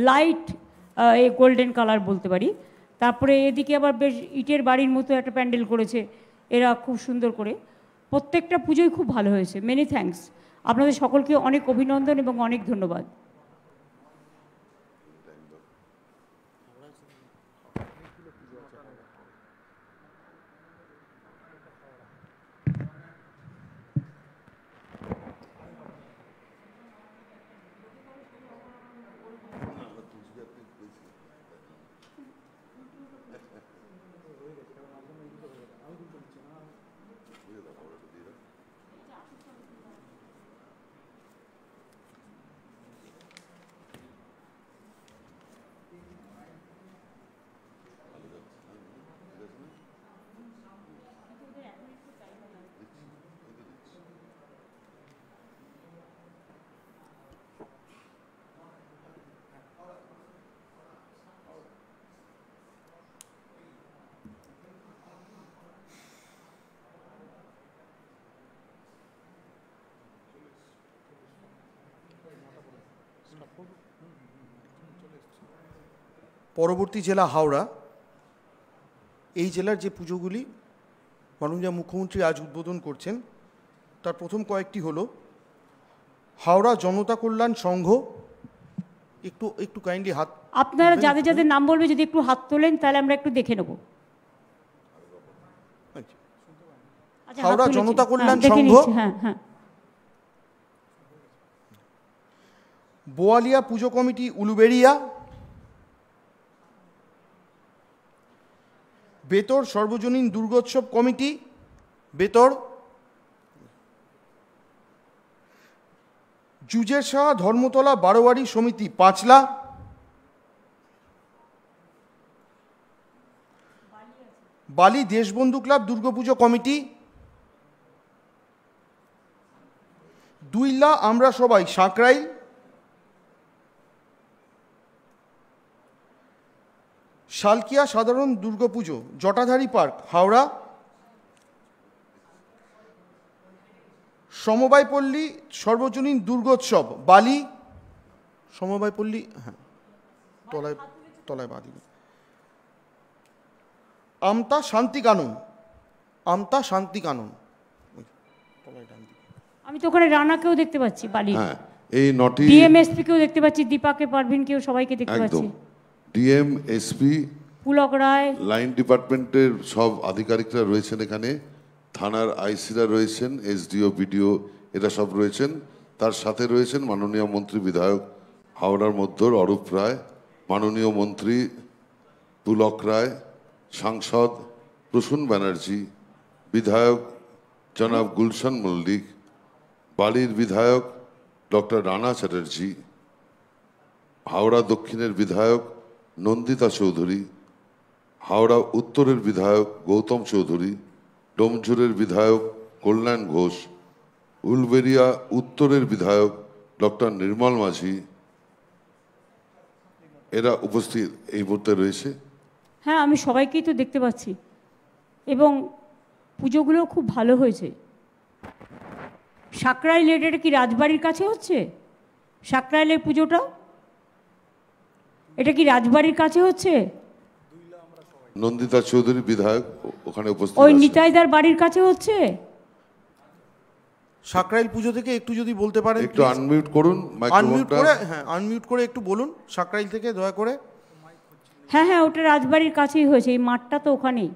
লাইট গোল্ডেন কালার বলতে পারি। তারপরে এদিকে আবার বেশ ইটের বাড়ির মতো একটা প্যান্ডেল করেছে এরা খুব সুন্দর করে। প্রত্যেকটা পুজোই খুব ভালো হয়েছে। Many thanks. আপনাদের সকলকে অনেক অভিনন্দন এবং অনেক ধন্যবাদ।
পরবর্তী জেলা হাওড়া। এই জেলার যে পুজোগুলি মাননীয় মুখ্যমন্ত্রী আজ উদ্বোধন করছেন, তার প্রথম কয়েকটি হলো হাওড়া জনতা কল্যাণ সংঘ। একটু কাইন্ডলি হাত,
আপনারা যাদের যাদের নাম বলবে যদি একটু হাত তোলেন তাহলে আমরা একটু দেখে নেব। আচ্ছা,
হাওড়া
হাত তুলেছি।
জনতা কল্যাণ
দেখে
সংঘ,
নিচ্ছি, হ্যাঁ হ্যাঁ।
বোয়ালিয়া পুজো কমিটি উলুবেড়িয়া, বেতর সর্বজনীন দুর্গোৎসব কমিটি বেতর, জুজের শাহ ধর্মতলা বারোয়ারি সমিতি পাঁচলা, বালি দেশবন্ধু ক্লাব দুর্গাপুজো কমিটি, দুইলা আমরা সবাই সাঁকরাইল, শালকিয়া সাধারণ দুর্গাপুজো জটাধারী পার্ক হাওড়া, সমবায়পল্লী সর্বজনীন দুর্গোৎসব বালি, সমবায়পল্লী, হ্যাঁ তলায় তলায় বাদি, আমতা শান্তিকানন, আমতা শান্তিকানন।
আমি তো ওখানে রানাকেও দেখতে পাচ্ছি, বালি
হ্যাঁ, এই নটি
ডিএমএসপি কেও দেখতে পাচ্ছি, দীপাকে পারভিনকেও সবাইকে দেখতে পাচ্ছি,
একদম ডিএম এসপি
পুলক রায়,
লাইন ডিপার্টমেন্টের সব আধিকারিকরা রয়েছেন এখানে, থানার আইসিরা রয়েছেন, এসডিও বিডিও এরা সব রয়েছেন। তার সাথে রয়েছেন মাননীয় মন্ত্রী বিধায়ক হাওড়ার মধ্যর অরূপ রায়, মাননীয় মন্ত্রী পুলক রায়, সাংসদ প্রসূন ব্যানার্জি, বিধায়ক জনাব গুলশান মল্লিক, বালির বিধায়ক ডক্টর রানা চ্যাটার্জি, হাওড়া দক্ষিণের বিধায়ক নন্দিতা চৌধুরী, হাওড়া উত্তরের বিধায়ক গৌতম চৌধুরী, ডোমঝুরের বিধায়ক কল্যাণ ঘোষ, উলবেড়িয়া উত্তরের বিধায়ক ডক্টর নির্মল মাঝি, এরা উপস্থিত এই মুহূর্তে রয়েছে।
হ্যাঁ আমি সবাইকেই তো দেখতে পাচ্ছি এবং পুজোগুলো খুব ভালো হয়েছে। সাঁকরাইলের, এটা কি রাজবাড়ির কাছে হচ্ছে? সাঁকরাইলের পুজোটা এটা কি রাজবাড়ির কাছে হচ্ছে?
নন্দিতা চৌধুরী বিধায়ক ওখানে উপস্থিত
ওই
আছেন।
নিতাইদার বাড়ির কাছে হচ্ছে?
সাঁকরাইল পুজো থেকে একটু যদি বলতে পারেন,
একটু আনমিউট করুন
আনমিউট
মাইক্রোফোনটা।
করে, হ্যাঁ আনমিউট করে একটু বলুন সাঁকরাইল থেকে দয়া করে।
হ্যাঁ হ্যাঁ, ওটা রাজবাড়ির কাছেই হয়েছে, এই মাঠটা তো ওখানেই।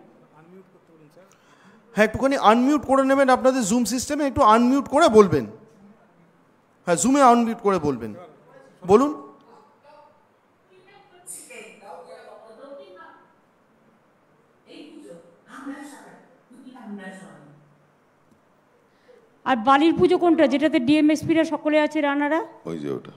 হ্যাঁ একটুখানি আনমিউট করে নেবেন, আপনাদের জুম সিস্টেমে একটু আনমিউট করে বলবেন। হ্যাঁ জুমে আনমিউট করে বলবেন, বলুন।
আর বালির পুজো কোনটা, যেটাতে ডিএমএসপিরা সকলে আছে, রানারা?
ওই যে ওটা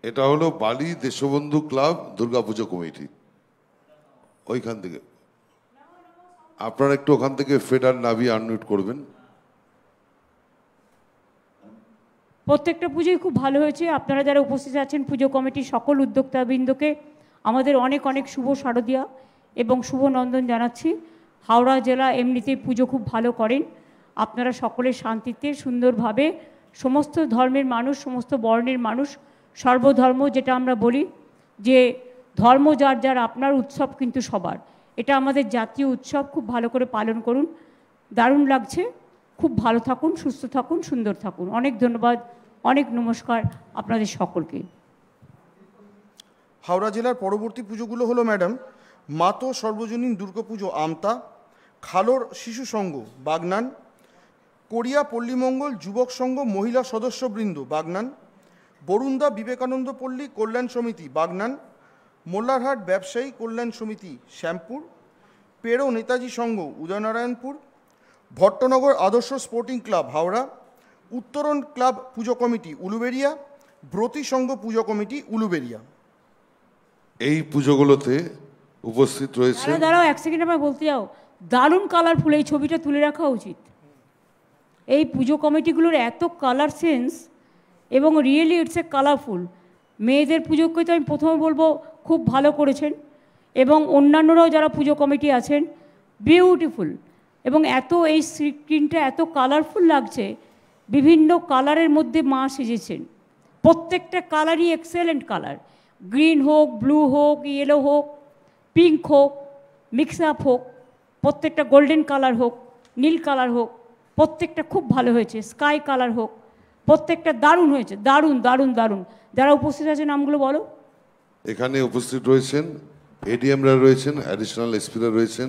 এটা হলো বালি দেশবন্ধু ক্লাব দুর্গাপুজো কমিটি, ওইখান থেকে আপনারা একটু ওখান থেকে ফেডার নাভি আনমিউট করবেন।
প্রত্যেকটা পুজোই খুব ভালো হয়েছে। আপনারা যারা উপস্থিত আছেন পুজো কমিটির সকল উদ্যোক্তাবৃন্দকে আমাদের অনেক অনেক শুভ শারদিয়া এবং শুভ নন্দন জানাচ্ছি। হাওড়া জেলা এমনিতেই পুজো খুব ভালো করেন। আপনারা সকলে শান্তিতে সুন্দরভাবে সমস্ত ধর্মের মানুষ, সমস্ত বর্ণের মানুষ, সর্বধর্ম, যেটা আমরা বলি যে ধর্ম যার যার, আপনার উৎসব কিন্তু সবার। এটা আমাদের জাতীয় উৎসব, খুব ভালো করে পালন করুন। দারুণ লাগছে। খুব ভালো থাকুন, সুস্থ থাকুন, সুন্দর থাকুন। অনেক ধন্যবাদ, অনেক নমস্কার আপনাদের সকলকে।
হাওড়া জেলার পরবর্তী পুজোগুলো হলো ম্যাডাম মাতো সর্বজনীন দুর্গাপুজো আমতা, খালোর শিশু সংঘ বাগনান, কোরিয়া পল্লীমঙ্গল যুবক সংঘ মহিলা সদস্যবৃন্দ বাগনান, বরুণদা বিবেকানন্দ পল্লী কল্যাণ সমিতি বাগনান, মোল্লারহাট ব্যবসায়ী কল্যাণ সমিতি শ্যামপুর, পেরো নেতাজি সংঘ উদয়নারায়ণপুর, ভট্টনগর আদর্শ স্পোর্টিং ক্লাব হাওড়া, উত্তরণ ক্লাব পুজো কমিটি উলুবেড়িয়া, ব্রতী সংঘ পুজো কমিটি উলুবেড়িয়া।
এই পুজোগুলোতে উপস্থিত রয়েছে।
দাঁড়াও এক সেকেন্ড, আমার বলতে যাও, দারুণ কালারফুল। এই ছবিটা তুলে রাখা উচিত। এই পুজো কমিটিগুলোর এত কালার সেন্স এবং রিয়েলি ইটস এ কালারফুল। মেয়েদের পুজোকে তো আমি প্রথমে বলবো খুব ভালো করেছেন, এবং অন্যান্যরাও যারা পুজো কমিটি আছেন বিউটিফুল। এবং এত এই স্ক্রিনটা এত কালারফুল লাগছে, বিভিন্ন কালারের মধ্যে মা সেজেছেন। প্রত্যেকটা কালারই এক্সেলেন্ট কালার, গ্রিন হোক, ব্লু হোক, ইয়েলো হোক, পিঙ্ক হোক, মিক্স আপ হোক, প্রত্যেকটা গোল্ডেন কালার হোক, নীল কালার হোক, প্রত্যেকটা খুব ভালো হয়েছে। স্কাই কালার হোক, প্রত্যেকটা দারুণ হয়েছে। দারুণ দারুণ দারুণ। যারা উপস্থিত আছে নামগুলো বলো।
এখানে উপস্থিত রয়েছেন এডিএমরা রয়েছেন, অ্যাডিশনাল এসপিরা রয়েছেন,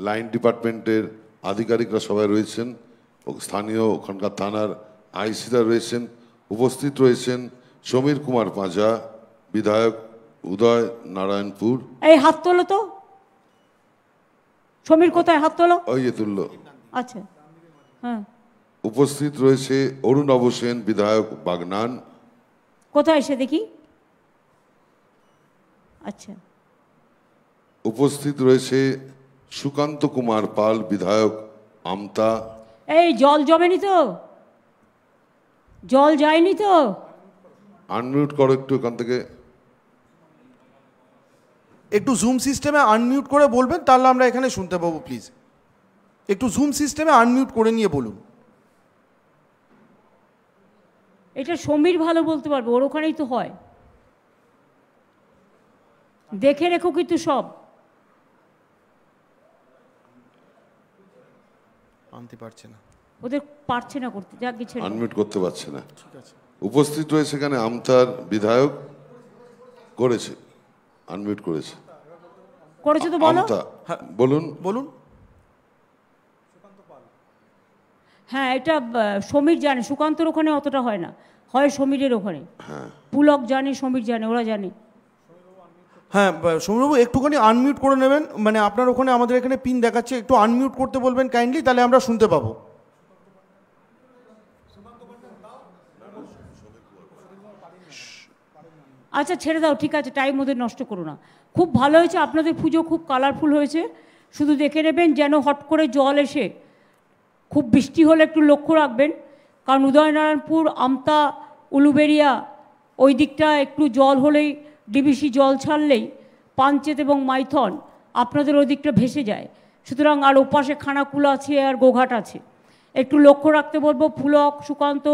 লাইন ডিপার্টমেন্টের আধিকারিকরা সবাই রয়েছেন, স্থানীয় ওখানকার থানার আইসিরা রয়েছেন। উপস্থিত রয়েছেন সমীর কুমার পাঁজা, বিধায়ক উদয় নারায়ণপুর।
এই হাত তোলো তো, সমীর কোথায়? হাত তোলো।
ওই যে তুললো।
আচ্ছা, হ্যাঁ।
উপস্থিত রয়েছে অরুণাভ সেন, বিধায়ক বাগনান।
কোথায় এসে দেখি? আচ্ছা।
উপস্থিত রয়েছে সুকান্ত কুমার পাল, বিধায়ক আমতা।
এই জল জমেনি তো? জল যায়নি তো?
আনমিউট করো একটু এখান থেকে।
একটু জুম সিস্টেমে আনমিউট করে বলবেন, তাহলে আমরা এখানে শুনতে পাবো। প্লিজ একটু জুম সিস্টেমে আনমিউট করে নিয়ে বলুন।
এটা সমীর ভালো বলতে পারবে, ওর ওখানেই তো হয়। দেখে রেখো কিন্তু সব।
আনতে পারছে না,
ওদের পারছে না করতে, যা কিছু
আনমিউট করতে পারছে না।
ঠিক আছে।
উপস্থিত রয়েছে এখানে আমতার বিধায়ক, করেছে, আনমিউট করেছে।
করেছে তো বলো।
আমতা, বলুন
বলুন।
হ্যাঁ, এটা সমীর জানে, সুকান্তর ওখানে অতটা হয় না, হয় সমীরের ওখানে। পুলক জানে, সমীর জানে, ওরা জানে।
হ্যাঁ সমীরবাবু, একটুখানি আনমিউট করে নেবেন। মানে আপনার ওখানে আমাদের এখানে পিন দেখাচ্ছে, একটু আনমিউট করতে বলবেন কাইন্ডলি, তাহলে আমরা শুনতে পাবো।
আচ্ছা ছেড়ে দাও, ঠিক আছে, টাইম ওদের নষ্ট করো না। খুব ভালো হয়েছে, আপনাদের পুজো খুব কালারফুল হয়েছে। শুধু দেখে নেবেন যেন হট করে জল এসে, খুব বৃষ্টি হলে একটু লক্ষ্য রাখবেন, কারণ উদয়নারায়ণপুর, আমতা, উলুবেড়িয়া ওই দিকটা একটু জল হলেই, ডিবিসি জল ছাড়লেই পাঞ্চেত এবং মাইথন আপনাদের ওই দিকটা ভেসে যায়। সুতরাং আর ওপাশে খানাকুলা আছে আর গোঘাট আছে, একটু লক্ষ্য রাখতে বলবো। পুলক, সুকান্ত,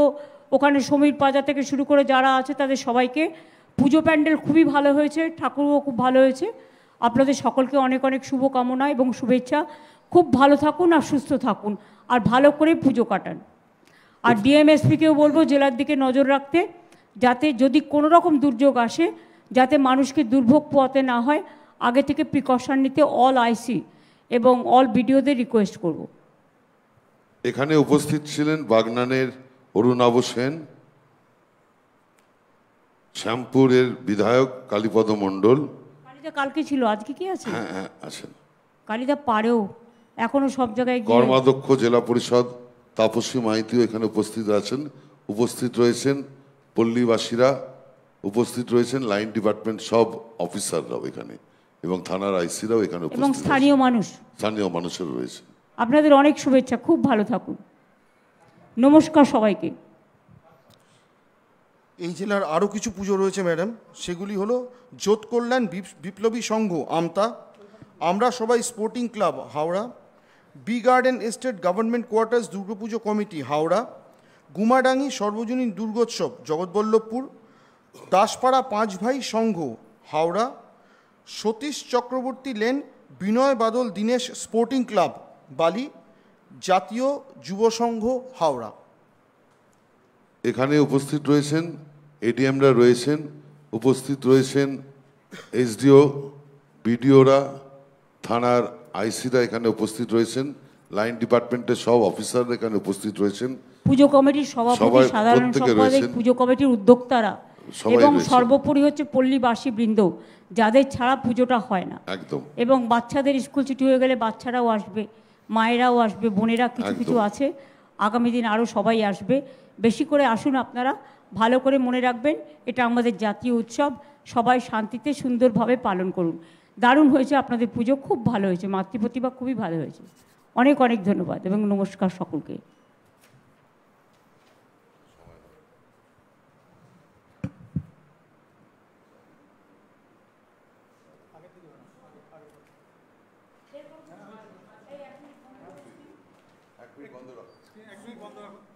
ওখানে সমীর পাজা থেকে শুরু করে যারা আছে তাদের সবাইকে। পুজো প্যান্ডেল খুবই ভালো হয়েছে, ঠাকুরও খুব ভালো হয়েছে। আপনাদের সকলকে অনেক অনেক শুভকামনা এবং শুভেচ্ছা। খুব ভালো থাকুন আর সুস্থ থাকুন, আর ভালো করে পুজো কাটান। আর ডিএমএসপিকেও বলবো জেলার দিকে নজর রাখতে, যাতে যদি কোনো রকম দুর্যোগ আসে যাতে মানুষকে দুর্ভোগ পোয়াতে না হয়, আগে থেকে প্রিকশন নিতে অল আইসি এবং অল বিডিওদের রিকোয়েস্ট করব।
এখানে উপস্থিত ছিলেন বাগনানের অরুণাভ সেন, শ্যামপুরের বিধায়ক কালীপদ মণ্ডল।
কালকে ছিল, আজকে কি আছে?
হ্যাঁ হ্যাঁ আছেন।
কালিদা পারেও এখনো সব জায়গায় গিয়ে
কর্মাধ্যক্ষ জেলা পরিষদ তাপসী মাইতিও এখানে উপস্থিত আছেন, উপস্থিত রয়েছেন পল্লীবাসীরা, উপস্থিত রয়েছেন লাইন ডিপার্টমেন্ট সব অফিসাররাও এখানে, এবং থানার আইসিরাও এখানে
এবং
উপস্থিত
স্থানীয় মানুষ,
স্থানীয় মানুষের রয়েছে।
আপনাদের অনেক শুভেচ্ছা, খুব ভালো থাকুন। নমস্কার সবাইকে।
এই জেলার আরও কিছু পুজো রয়েছে ম্যাডাম, সেগুলি হলো জোত কল্যাণ বিপ্লবী সংঘ আমতা, আমরা সবাই sporting club Howrah, B garden estate government quarters Durgapujo committee Howrah, Gumadangi সর্বজনীন দুর্গোৎসব জগৎবল্লভপুর, দাসপাড়া পাঁচ ভাই সংঘ Howrah, Satish Chakraborty lane Binoy Badal Dinesh sporting club Bali, জাতীয় যুব সংঘ হাওড়া।
এখানে উপস্থিত রয়েছেন এডিএমরা রয়েছেন, উপস্থিত রয়েছেন এসডিও, বিডিওরা, থানার আইসিরা এখানে উপস্থিত রয়েছেন, লাইন ডিপার্টমেন্টের সব অফিসাররা এখানে উপস্থিত রয়েছেন,
পুজো কমিটির সভাপতি,
সবাই
সাধারণ
প্রত্যেকে
সম্পাদক,
রয়েছেন।
পুজো কমিটির উদ্যোক্তারা
সবাই
এবং
রয়েছেন।
সর্বোপরি হচ্ছে পল্লীবাসী বৃন্দ, যাদের ছাড়া পুজোটা হয় না।
একদম
এবং বাচ্চাদের স্কুল ছুটি হয়ে গেলে বাচ্চারাও আসবে, মায়েরাও আসবে, বোনেরা কিছু
একদম।
কিছু আছে, আগামী দিন আরও সবাই আসবে। বেশি করে আসুন আপনারা, ভালো করে মনে রাখবেন এটা আমাদের জাতীয় উৎসব, সবাই শান্তিতে সুন্দরভাবে পালন করুন। দারুণ হয়েছে আপনাদের পুজো, খুব ভালো হয়েছে, মাতৃপ্রতিভা খুবই ভালো হয়েছে। অনেক অনেক ধন্যবাদ এবং নমস্কার সকলকে।
বন্ধ রাখো।